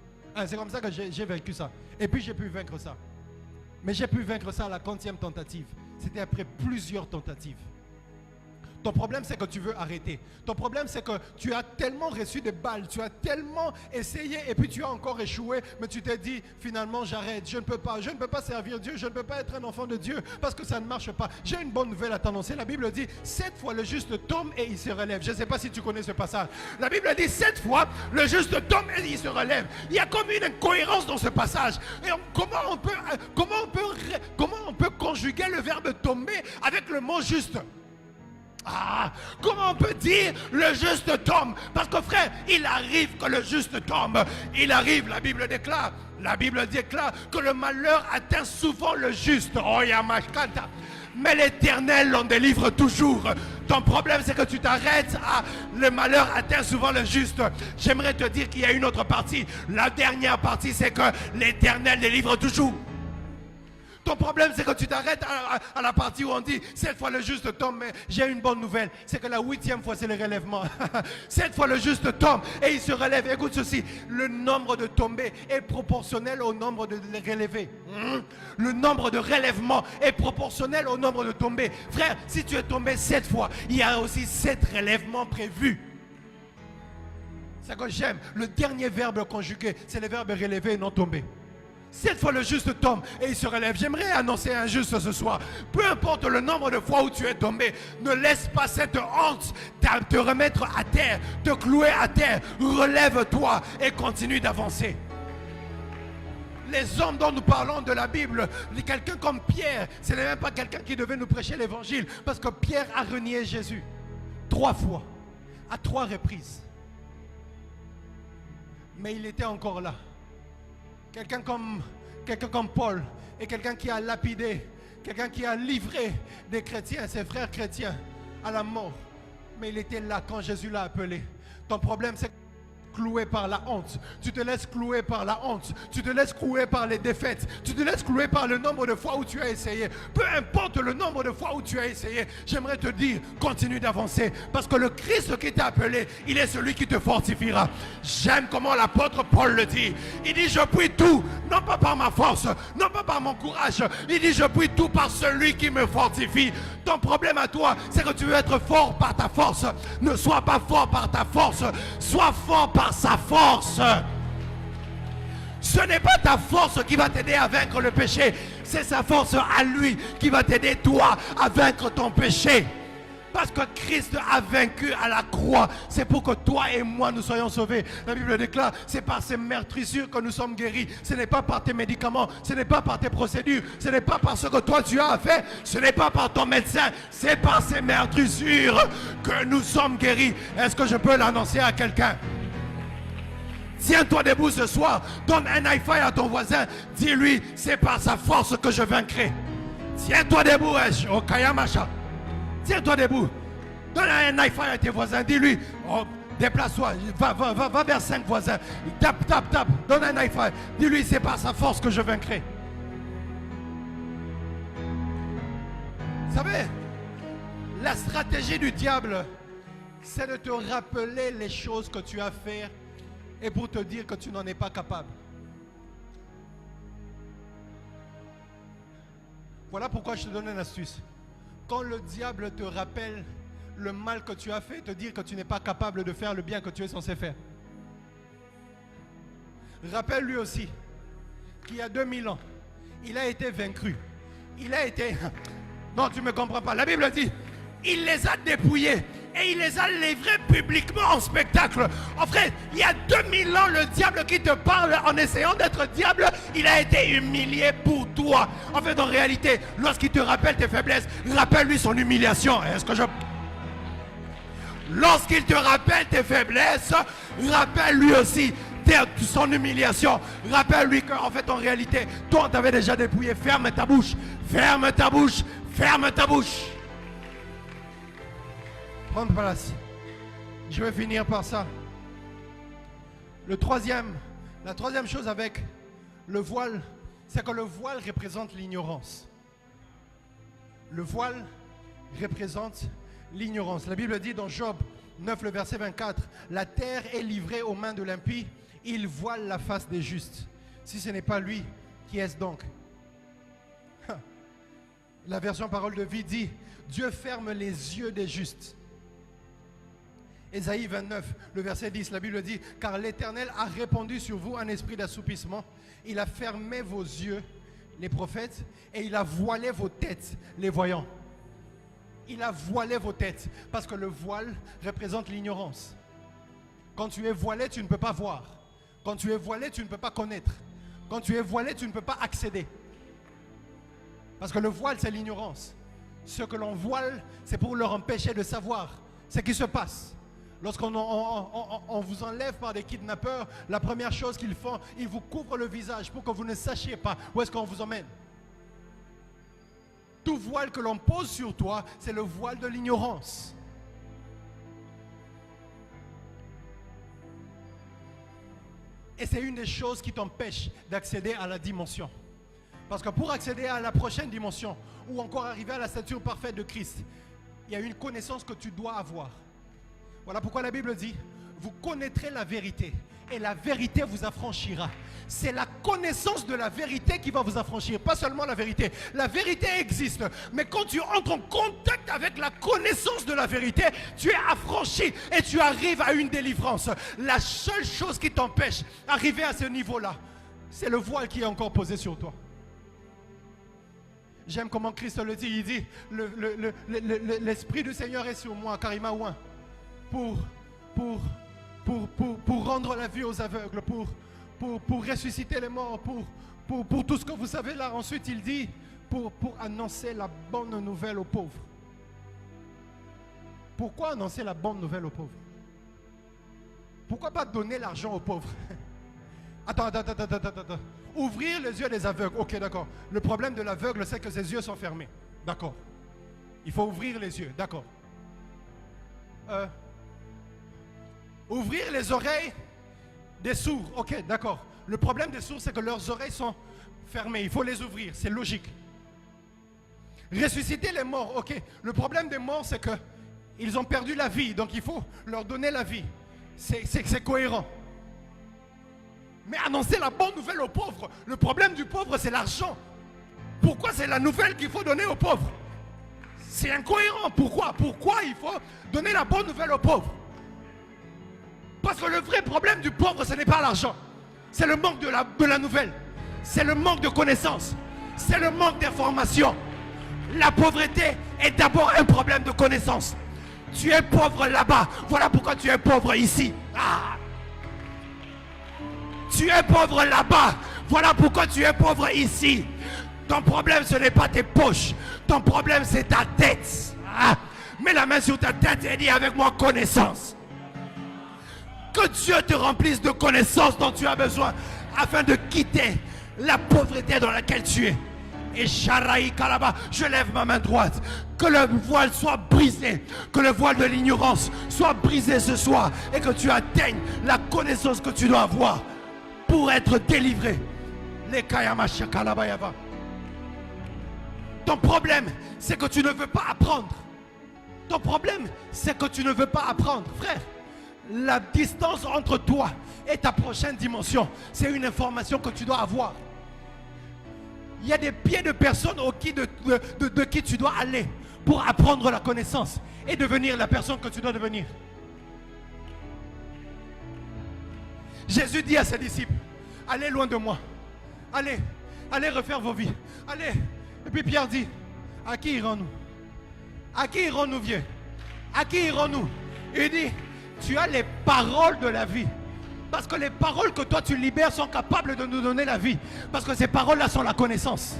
C'est comme ça que j'ai vaincu ça. Et puis j'ai pu vaincre ça. Mais j'ai pu vaincre ça à la 40e tentative. C'était après plusieurs tentatives. Ton problème, c'est que tu veux arrêter. Ton problème, c'est que tu as tellement reçu des balles, tu as tellement essayé et puis tu as encore échoué, mais tu t'es dit, finalement, j'arrête, je ne peux pas servir Dieu, je ne peux pas être un enfant de Dieu parce que ça ne marche pas. J'ai une bonne nouvelle à t'annoncer. La Bible dit, 7 fois le juste tombe et il se relève. Je ne sais pas si tu connais ce passage. La Bible dit, 7 fois le juste tombe et il se relève. Il y a comme une incohérence dans ce passage. Et comment on peut conjuguer le verbe tomber avec le mot juste? Comment on peut dire le juste tombe? Parce que frère, il arrive que le juste tombe. Il arrive, la Bible déclare que le malheur atteint souvent le juste. Oh Yamashkanta. Mais l'Éternel l'en délivre toujours. Ton problème, c'est que tu t'arrêtes à le malheur atteint souvent le juste. J'aimerais te dire qu'il y a une autre partie. La dernière partie, c'est que l'Éternel délivre toujours. Ton problème, c'est que tu t'arrêtes à la partie où on dit 7 fois le juste tombe, mais j'ai une bonne nouvelle, c'est que la 8e fois, c'est le relèvement. 7 fois le juste tombe et il se relève. Écoute ceci, le nombre de tombées est proportionnel au nombre de relevés. Le nombre de relèvements est proportionnel au nombre de tombées. Frère, si tu es tombé 7 fois, il y a aussi 7 relèvements prévus. C'est que j'aime. Le dernier verbe conjugué, c'est le verbe relever et non tomber. 7 fois le juste tombe et il se relève. J'aimerais annoncer un juste ce soir. Peu importe le nombre de fois où tu es tombé, ne laisse pas cette honte te remettre à terre, te clouer à terre. Relève-toi et continue d'avancer. Les hommes dont nous parlons de la Bible, quelqu'un comme Pierre, ce n'est même pas quelqu'un qui devait nous prêcher l'évangile, parce que Pierre a renié Jésus 3 fois, à 3 reprises. Mais il était encore là. Quelqu'un comme Paul est quelqu'un qui a lapidé, quelqu'un qui a livré des chrétiens, ses frères chrétiens, à la mort. Mais il était là quand Jésus l'a appelé. Ton problème, c'est cloué par la honte. Tu te laisses clouer par la honte. Tu te laisses clouer par les défaites. Tu te laisses clouer par le nombre de fois où tu as essayé. Peu importe le nombre de fois où tu as essayé, j'aimerais te dire, continue d'avancer. Parce que le Christ qui t'a appelé, il est celui qui te fortifiera. J'aime comment l'apôtre Paul le dit. Il dit, je puis tout, non pas par ma force, non pas par mon courage. Il dit, je puis tout par celui qui me fortifie. Ton problème à toi, c'est que tu veux être fort par ta force. Ne sois pas fort par ta force. Sois fort par sa force. Ce n'est pas ta force qui va t'aider à vaincre le péché, c'est sa force à lui qui va t'aider toi à vaincre ton péché. Parce que Christ a vaincu à la croix. C'est pour que toi et moi nous soyons sauvés. La Bible déclare, c'est par ces meurtrissures que nous sommes guéris. Ce n'est pas par tes médicaments, ce n'est pas par tes procédures, ce n'est pas par ce que toi tu as fait, ce n'est pas par ton médecin, c'est par ces meurtrissures que nous sommes guéris. Est-ce que je peux l'annoncer à quelqu'un? Tiens-toi debout ce soir. Donne un high five à ton voisin. Dis-lui, c'est par sa force que je vaincrai. Tiens-toi debout, oh Kayamacha. Tiens-toi debout. Donne un high five à tes voisins. Dis-lui, oh, déplace-toi. Va vers 5 voisins. Tape. Donne un high five. Dis-lui, c'est par sa force que je vaincrai. Vous savez, la stratégie du diable, c'est de te rappeler les choses que tu as fait et pour te dire que tu n'en es pas capable. Voilà pourquoi je te donne une astuce. Quand le diable te rappelle le mal que tu as fait, te dire que tu n'es pas capable de faire le bien que tu es censé faire. Rappelle-lui aussi qu'il y a 2000 ans, il a été vaincu. Il a été... Non, tu ne me comprends pas. La Bible dit, il les a dépouillés et il les a livrés publiquement en spectacle. En fait, il y a 2000 ans, le diable qui te parle en essayant d'être diable, il a été humilié pour toi. En fait, en réalité, lorsqu'il te rappelle tes faiblesses, rappelle-lui son humiliation. Est-ce que je... Lorsqu'il te rappelle tes faiblesses, rappelle-lui aussi son humiliation. Rappelle-lui qu'en fait, en réalité, toi, on t'avait déjà dépouillé. Ferme ta bouche. Ferme ta bouche. Ferme ta bouche. Prendre place. Je vais finir par ça. La troisième chose avec le voile, c'est que le voile représente l'ignorance. Le voile représente l'ignorance. La Bible dit dans Job 9, le verset 24, la terre est livrée aux mains de l'impie, il voile la face des justes. Si ce n'est pas lui, qui est-ce donc? La version Parole de vie dit, Dieu ferme les yeux des justes. Ésaïe 29, le verset 10, la Bible dit, car l'Éternel a répandu sur vous un esprit d'assoupissement, il a fermé vos yeux, les prophètes, et il a voilé vos têtes, les voyants. Il a voilé vos têtes, parce que le voile représente l'ignorance. Quand tu es voilé, tu ne peux pas voir. Quand tu es voilé, tu ne peux pas connaître. Quand tu es voilé, tu ne peux pas accéder. Parce que le voile, c'est l'ignorance. Ce que l'on voile, c'est pour leur empêcher de savoir ce qui se passe. Lorsqu'on vous enlève par des kidnappeurs, la première chose qu'ils font, ils vous couvrent le visage pour que vous ne sachiez pas où est-ce qu'on vous emmène. Tout voile que l'on pose sur toi, c'est le voile de l'ignorance. Et c'est une des choses qui t'empêche d'accéder à la dimension. Parce que pour accéder à la prochaine dimension, ou encore arriver à la stature parfaite de Christ, il y a une connaissance que tu dois avoir. Voilà pourquoi la Bible dit, vous connaîtrez la vérité, et la vérité vous affranchira. C'est la connaissance de la vérité qui va vous affranchir, pas seulement la vérité. La vérité existe, mais quand tu entres en contact avec la connaissance de la vérité, tu es affranchi et tu arrives à une délivrance. La seule chose qui t'empêche d'arriver à ce niveau-là, c'est le voile qui est encore posé sur toi. J'aime comment Christ le dit, il dit, l'Esprit du Seigneur est sur moi, car il m'a oint pour rendre la vue aux aveugles, pour ressusciter les morts, pour tout ce que vous savez là. Ensuite, il dit, pour annoncer la bonne nouvelle aux pauvres. Pourquoi annoncer la bonne nouvelle aux pauvres? Pourquoi pas donner l'argent aux pauvres? Attends. Ouvrir les yeux des aveugles. Ok, d'accord. Le problème de l'aveugle, c'est que ses yeux sont fermés. D'accord. Il faut ouvrir les yeux. D'accord. Ouvrir les oreilles des sourds. Ok, d'accord. Le problème des sourds, c'est que leurs oreilles sont fermées. Il faut les ouvrir. C'est logique. Ressusciter les morts. Ok. Le problème des morts, c'est qu'ils ont perdu la vie. Donc il faut leur donner la vie. C'est cohérent. Mais annoncer la bonne nouvelle aux pauvres. Le problème du pauvre, c'est l'argent. Pourquoi c'est la nouvelle qu'il faut donner aux pauvres? C'est incohérent. Pourquoi il faut donner la bonne nouvelle aux pauvres? Parce que le vrai problème du pauvre, ce n'est pas l'argent. C'est le manque de la nouvelle. C'est le manque de connaissances. C'est le manque d'informations. La pauvreté est d'abord un problème de connaissance. Tu es pauvre là-bas. Voilà pourquoi tu es pauvre ici. Ah. Tu es pauvre là-bas. Voilà pourquoi tu es pauvre ici. Ton problème, ce n'est pas tes poches. Ton problème, c'est ta tête. Ah. Mets la main sur ta tête et dis avec moi connaissance. Que Dieu te remplisse de connaissances dont tu as besoin afin de quitter la pauvreté dans laquelle tu es. Et Sharaï Kalaba, je lève ma main droite. Que le voile soit brisé. Que le voile de l'ignorance soit brisé ce soir. Et que tu atteignes la connaissance que tu dois avoir pour être délivré. Les Kayamashi Kalabayava. Ton problème, c'est que tu ne veux pas apprendre. Ton problème, c'est que tu ne veux pas apprendre. Frère, la distance entre toi et ta prochaine dimension, c'est une information que tu dois avoir. Il y a des pieds de personnes de qui tu dois aller pour apprendre la connaissance et devenir la personne que tu dois devenir. Jésus dit à ses disciples, allez loin de moi. Allez, allez refaire vos vies. Allez. Et puis Pierre dit, à qui irons-nous? À qui irons-nous, vieux? À qui irons-nous? Il dit, tu as les paroles de la vie. Parce que les paroles que toi tu libères sont capables de nous donner la vie. Parce que ces paroles-là sont la connaissance.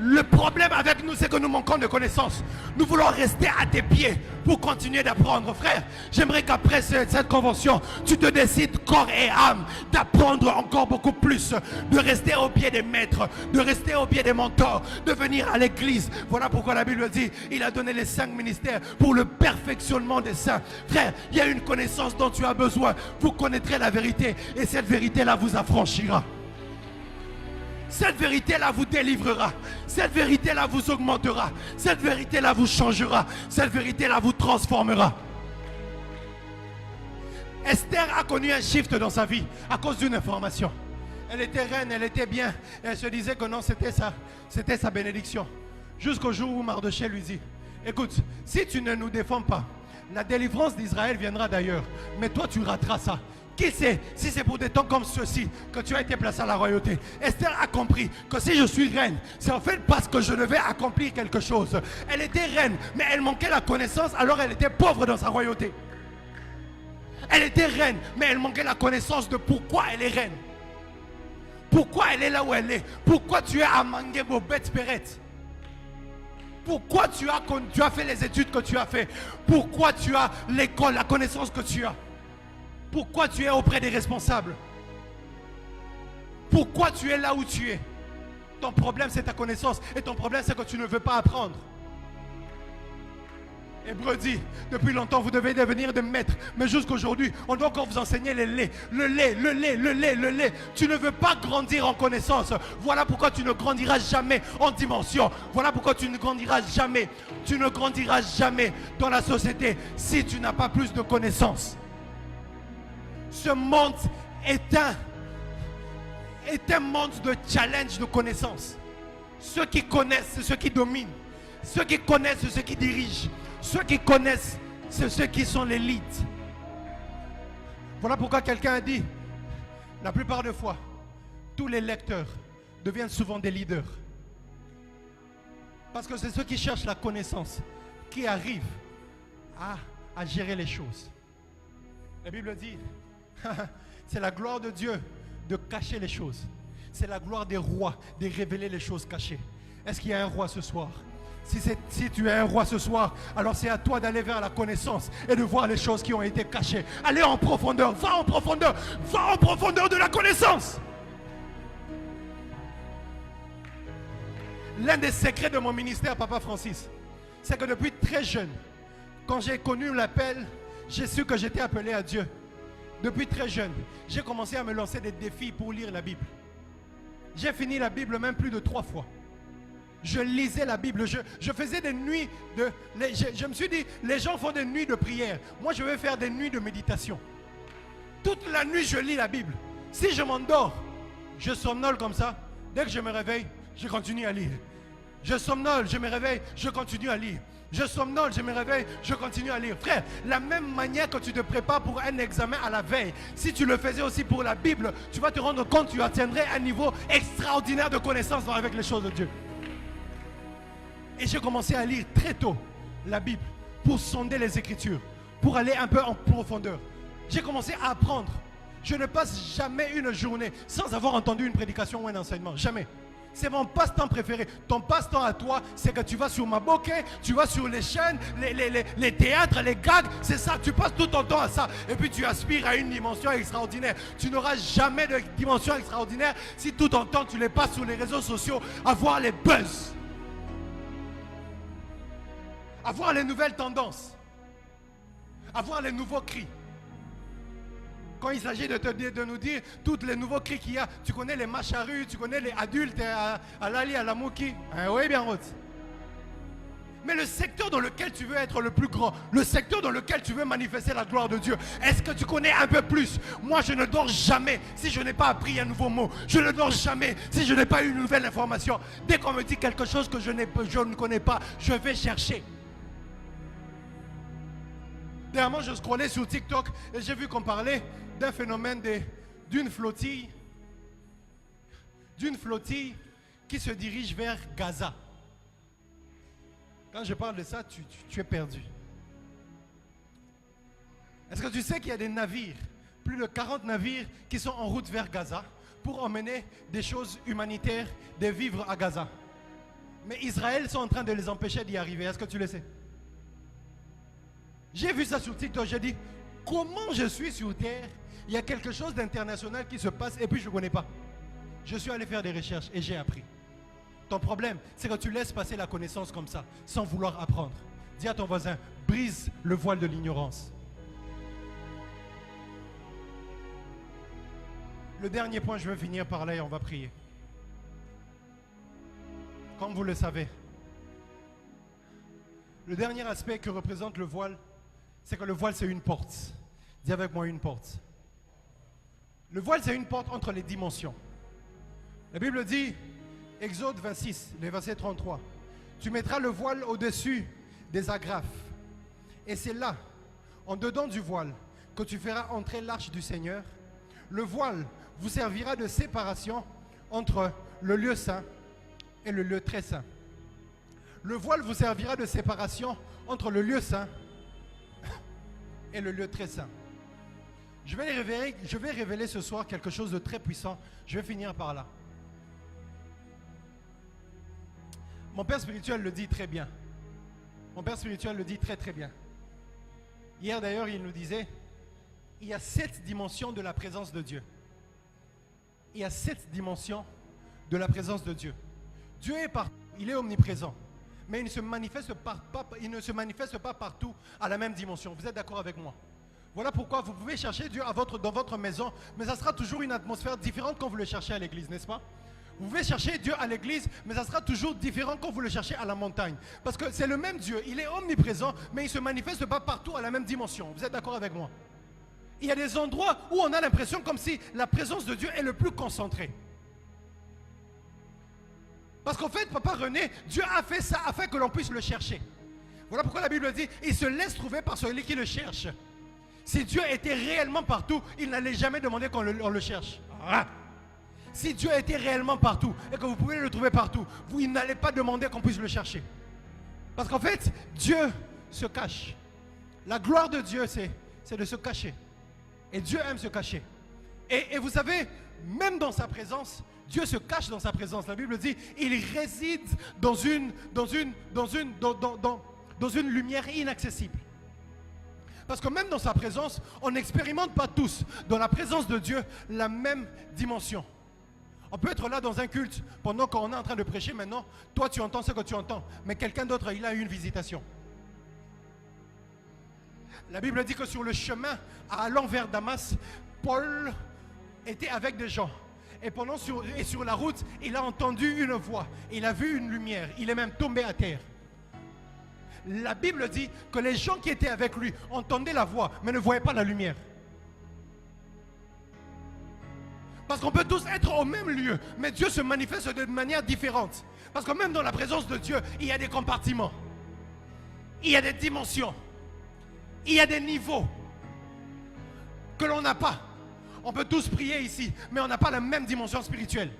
Le problème avec nous, c'est que nous manquons de connaissances. Nous voulons rester à tes pieds pour continuer d'apprendre. Frère, j'aimerais qu'après cette convention, tu te décides corps et âme d'apprendre encore beaucoup plus, de rester au pied des maîtres, de rester au pied des mentors, de venir à l'église. Voilà pourquoi la Bible dit, il a donné les 5 ministères pour le perfectionnement des saints. Frère, il y a une connaissance dont tu as besoin. Vous connaîtrez la vérité et cette vérité-là vous affranchira. Cette vérité-là vous délivrera. Cette vérité-là vous augmentera. Cette vérité-là vous changera. Cette vérité-là vous transformera. Esther a connu un shift dans sa vie à cause d'une information. Elle était reine, elle était bien. Et elle se disait que non, c'était sa bénédiction. Jusqu'au jour où Mardochée lui dit, écoute, si tu ne nous défends pas, la délivrance d'Israël viendra d'ailleurs. Mais toi, tu rateras ça. Qui sait si c'est pour des temps comme ceux-ci que tu as été placé à la royauté? Esther a compris que si je suis reine, c'est en fait parce que je devais accomplir quelque chose. Elle était reine, mais elle manquait la connaissance, alors elle était pauvre dans sa royauté. Elle était reine, mais elle manquait la connaissance de pourquoi elle est reine. Pourquoi elle est là où elle est. Pourquoi tu es à Mangebo Betsperet. Pourquoi tu as fait les études que tu as fait. Pourquoi tu as l'école, la connaissance que tu as. Pourquoi tu es auprès des responsables? Pourquoi tu es là où tu es? Ton problème, c'est ta connaissance. Et ton problème, c'est que tu ne veux pas apprendre. Hébreu dit, depuis longtemps, vous devez devenir des maîtres. Mais jusqu'aujourd'hui, on doit encore vous enseigner le lait. Tu ne veux pas grandir en connaissance. Voilà pourquoi tu ne grandiras jamais en dimension. Voilà pourquoi tu ne grandiras jamais. Tu ne grandiras jamais dans la société si tu n'as pas plus de connaissances. Ce monde est un monde de challenge, de connaissances. Ceux qui connaissent, c'est ceux qui dominent. Ceux qui connaissent, c'est ceux qui dirigent. Ceux qui connaissent, c'est ceux qui sont l'élite. Voilà pourquoi quelqu'un a dit, la plupart des fois, tous les lecteurs deviennent souvent des leaders. Parce que c'est ceux qui cherchent la connaissance, qui arrivent à gérer les choses. La Bible dit, c'est la gloire de Dieu de cacher les choses. C'est la gloire des rois de révéler les choses cachées. Est-ce qu'il y a un roi ce soir? Si tu es un roi ce soir, alors c'est à toi d'aller vers la connaissance et de voir les choses qui ont été cachées. Allez en profondeur, va en profondeur de la connaissance. L'un des secrets de mon ministère, Papa Francis, c'est que depuis très jeune, quand j'ai connu l'appel, j'ai su que j'étais appelé à Dieu. Depuis très jeune, j'ai commencé à me lancer des défis pour lire la Bible. J'ai fini la Bible même plus de 3 fois. Je lisais la Bible, je faisais des nuits je me suis dit, les gens font des nuits de prière. Moi, je vais faire des nuits de méditation. Toute la nuit, je lis la Bible. Si je m'endors, je somnole comme ça. Dès que je me réveille, je continue à lire. Je somnole, je me réveille, je continue à lire. Je somnole, je me réveille, je continue à lire. Frère, la même manière que tu te prépares pour un examen à la veille, si tu le faisais aussi pour la Bible, tu vas te rendre compte que tu atteindrais un niveau extraordinaire de connaissance avec les choses de Dieu. Et j'ai commencé à lire très tôt la Bible pour sonder les Écritures, pour aller un peu en profondeur. J'ai commencé à apprendre. Je ne passe jamais une journée sans avoir entendu une prédication ou un enseignement. Jamais. C'est mon passe-temps préféré. Ton passe-temps à toi, c'est que tu vas sur Maboke, tu vas sur les chaînes, les théâtres, les gags. C'est ça, tu passes tout ton temps à ça. Et puis tu aspires à une dimension extraordinaire. Tu n'auras jamais de dimension extraordinaire si tout ton temps tu les passes sur les réseaux sociaux à voir les buzz, à voir les nouvelles tendances, à voir les nouveaux cris. Quand il s'agit de nous dire tous les nouveaux cris qu'il y a, tu connais les macharus, tu connais les adultes à l'ali, à la mouki. Oui, bien route. Mais le secteur dans lequel tu veux être le plus grand, le secteur dans lequel tu veux manifester la gloire de Dieu, est-ce que tu connais un peu plus? Moi, je ne dors jamais si je n'ai pas appris un nouveau mot. Je ne dors jamais si je n'ai pas eu une nouvelle information. Dès qu'on me dit quelque chose que je ne connais pas, je vais chercher. Dernièrement, je scrollais sur TikTok et j'ai vu qu'on parlait d'un phénomène d'une flottille qui se dirige vers Gaza. Quand je parle de ça, tu es perdu. Est-ce que tu sais qu'il y a des navires, plus de 40 navires qui sont en route vers Gaza pour emmener des choses humanitaires, des vivres à Gaza? Mais Israël sont en train de les empêcher d'y arriver. Est-ce que tu le sais? J'ai vu ça sur TikTok, j'ai dit, comment je suis sur terre? Il y a quelque chose d'international qui se passe et puis je ne connais pas. Je suis allé faire des recherches et j'ai appris. Ton problème, c'est que tu laisses passer la connaissance comme ça, sans vouloir apprendre. Dis à ton voisin, brise le voile de l'ignorance. Le dernier point, je vais finir par là et on va prier. Comme vous le savez, le dernier aspect que représente le voile, c'est que le voile, c'est une porte. Dis avec moi, une porte. Le voile, c'est une porte entre les dimensions. La Bible dit, Exode 26, le verset 33, tu mettras le voile au-dessus des agrafes. Et c'est là, en dedans du voile, que tu feras entrer l'arche du Seigneur. Le voile vous servira de séparation entre le lieu saint et le lieu très saint. Le voile vous servira de séparation entre le lieu saint et le lieu très saint. Je vais révéler ce soir quelque chose de très puissant. Je vais finir par là. Mon père spirituel le dit très bien. Mon père spirituel le dit très très bien. Hier d'ailleurs, il nous disait, il y a 7 dimensions de la présence de Dieu. Il y a 7 dimensions de la présence de Dieu. Dieu est partout, il est omniprésent. Mais il ne se manifeste pas partout à la même dimension. Vous êtes d'accord avec moi? Voilà pourquoi vous pouvez chercher Dieu dans votre maison, mais ça sera toujours une atmosphère différente quand vous le cherchez à l'église, n'est-ce pas? Vous pouvez chercher Dieu à l'église, mais ça sera toujours différent quand vous le cherchez à la montagne. Parce que c'est le même Dieu, il est omniprésent, mais il ne se manifeste pas partout à la même dimension. Vous êtes d'accord avec moi? Il y a des endroits où on a l'impression comme si la présence de Dieu est le plus concentrée. Parce qu'en fait, Papa René, Dieu a fait ça afin que l'on puisse le chercher. Voilà pourquoi la Bible dit, il se laisse trouver par celui qui le cherche. Si Dieu était réellement partout, il n'allait jamais demander qu'on le cherche. Ah. Si Dieu était réellement partout et que vous pouvez le trouver partout, il n'allez pas demander qu'on puisse le chercher. Parce qu'en fait, Dieu se cache. La gloire de Dieu, c'est de se cacher. Et Dieu aime se cacher. Et vous savez, même dans sa présence, Dieu se cache dans sa présence. La Bible dit, il réside dans une lumière inaccessible. Parce que même dans sa présence, on n'expérimente pas tous, dans la présence de Dieu, la même dimension. On peut être là dans un culte, pendant qu'on est en train de prêcher maintenant, toi tu entends ce que tu entends, mais quelqu'un d'autre, il a eu une visitation. La Bible dit que sur le chemin, allant vers Damas, Paul était avec des gens. Et sur la route, il a entendu une voix, il a vu une lumière, il est même tombé à terre. La Bible dit que les gens qui étaient avec lui entendaient la voix, mais ne voyaient pas la lumière. Parce qu'on peut tous être au même lieu, mais Dieu se manifeste de manière différente. Parce que même dans la présence de Dieu, il y a des compartiments. Il y a des dimensions. Il y a des niveaux que l'on n'a pas. On peut tous prier ici, mais on n'a pas la même dimension spirituelle.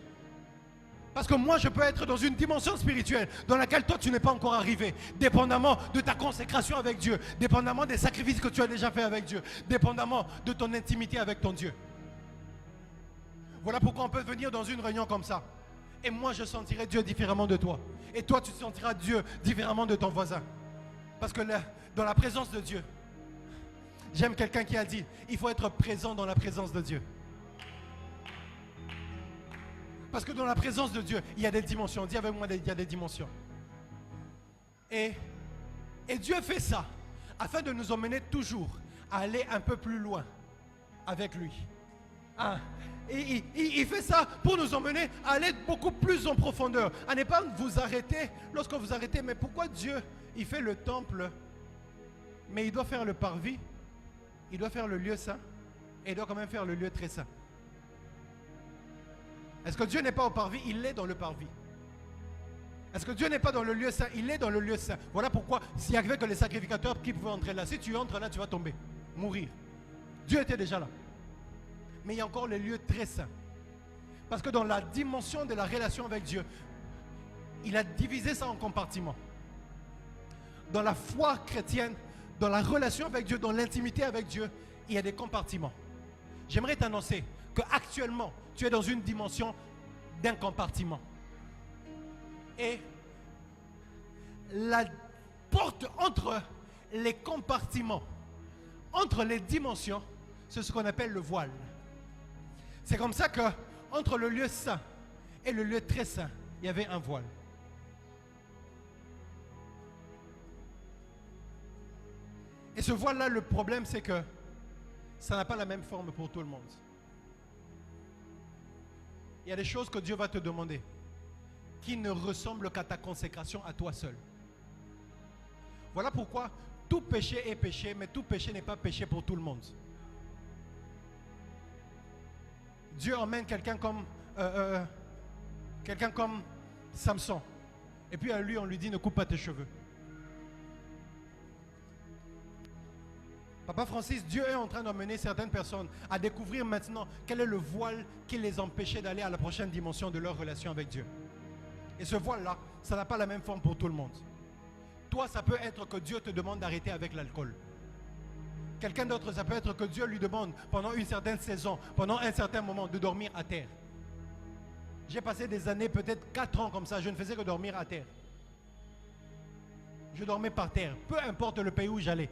Parce que moi, je peux être dans une dimension spirituelle dans laquelle toi, tu n'es pas encore arrivé. Dépendamment de ta consécration avec Dieu. Dépendamment des sacrifices que tu as déjà fait avec Dieu. Dépendamment de ton intimité avec ton Dieu. Voilà pourquoi on peut venir dans une réunion comme ça. Et moi, je sentirai Dieu différemment de toi. Et toi, tu sentiras Dieu différemment de ton voisin. Parce que là, dans la présence de Dieu, j'aime quelqu'un qui a dit, il faut être présent dans la présence de Dieu. Parce que dans la présence de Dieu, il y a des dimensions. Dis avec moi, il y a des dimensions. Et Dieu fait ça afin de nous emmener toujours à aller un peu plus loin avec lui. Hein? Et il fait ça pour nous emmener à aller beaucoup plus en profondeur. À ne pas vous arrêter. Lorsque vous arrêtez, mais pourquoi Dieu, il fait le temple, mais il doit faire le parvis, il doit faire le lieu saint, et il doit quand même faire le lieu très saint. Est-ce que Dieu n'est pas au parvis? Il est dans le parvis. Est-ce que Dieu n'est pas dans le lieu saint? Il est dans le lieu saint. Voilà pourquoi s'il n'y avait que les sacrificateurs qui pouvaient entrer là. Si tu entres là, tu vas tomber, mourir. Dieu était déjà là. Mais il y a encore les lieux très saints. Parce que dans la dimension de la relation avec Dieu, il a divisé ça en compartiments. Dans la foi chrétienne, dans la relation avec Dieu, dans l'intimité avec Dieu, il y a des compartiments. J'aimerais t'annoncer qu'actuellement, tu es dans une dimension d'un compartiment. Et la porte entre les compartiments, entre les dimensions, c'est ce qu'on appelle le voile. C'est comme ça que entre le lieu saint et le lieu très saint, il y avait un voile. Et ce voile-là, le problème, c'est que ça n'a pas la même forme pour tout le monde. Il y a des choses que Dieu va te demander qui ne ressemblent qu'à ta consécration à toi seul. Voilà pourquoi tout péché est péché, mais tout péché n'est pas péché pour tout le monde. Dieu emmène quelqu'un comme Samson. Et puis à lui, on lui dit, ne coupe pas tes cheveux. Papa Francis, Dieu est en train d'emmener certaines personnes à découvrir maintenant quel est le voile qui les empêchait d'aller à la prochaine dimension de leur relation avec Dieu. Et ce voile-là, ça n'a pas la même forme pour tout le monde. Toi, ça peut être que Dieu te demande d'arrêter avec l'alcool. Quelqu'un d'autre, ça peut être que Dieu lui demande pendant une certaine saison, pendant un certain moment, de dormir à terre. J'ai passé des années, peut-être 4 ans comme ça, je ne faisais que dormir à terre. Je dormais par terre, peu importe le pays où j'allais.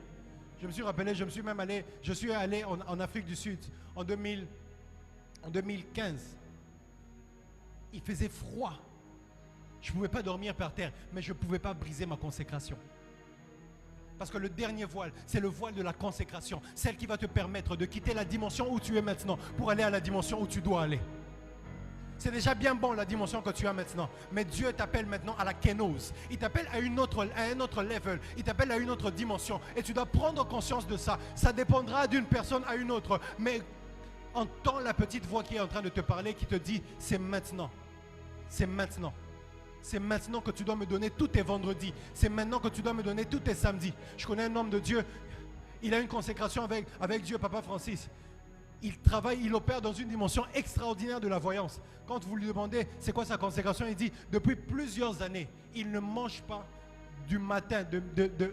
Je me suis rappelé, je suis allé en Afrique du Sud en 2015. Il faisait froid. Je ne pouvais pas dormir par terre, mais je ne pouvais pas briser ma consécration. Parce que le dernier voile, c'est le voile de la consécration. Celle qui va te permettre de quitter la dimension où tu es maintenant pour aller à la dimension où tu dois aller. C'est déjà bien bon la dimension que tu as maintenant. Mais Dieu t'appelle maintenant à la kénose. Il t'appelle à un autre level. Il t'appelle à une autre dimension. Et tu dois prendre conscience de ça. Ça dépendra d'une personne à une autre. Mais entends la petite voix qui est en train de te parler, qui te dit, c'est maintenant. C'est maintenant. C'est maintenant que tu dois me donner tous tes vendredis. C'est maintenant que tu dois me donner tous tes samedis. Je connais un homme de Dieu. Il a une consécration avec Dieu, Papa Francis. Il travaille, il opère dans une dimension extraordinaire de la voyance. Quand vous lui demandez c'est quoi sa consécration, il dit depuis plusieurs années, il ne mange pas du matin,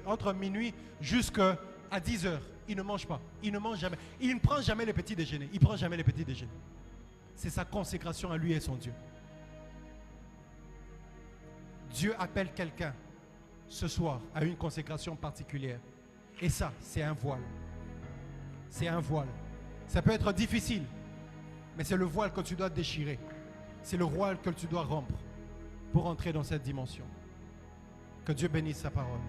entre minuit jusqu'à 10 heures. Il ne mange pas, il ne mange jamais. Il ne prend jamais les petits déjeuners. Il ne prend jamais les petits déjeuners. C'est sa consécration à lui et son Dieu. Dieu appelle quelqu'un ce soir à une consécration particulière. Et ça, c'est un voile. C'est un voile. Ça peut être difficile, mais c'est le voile que tu dois déchirer. C'est le voile que tu dois rompre pour entrer dans cette dimension. Que Dieu bénisse sa parole.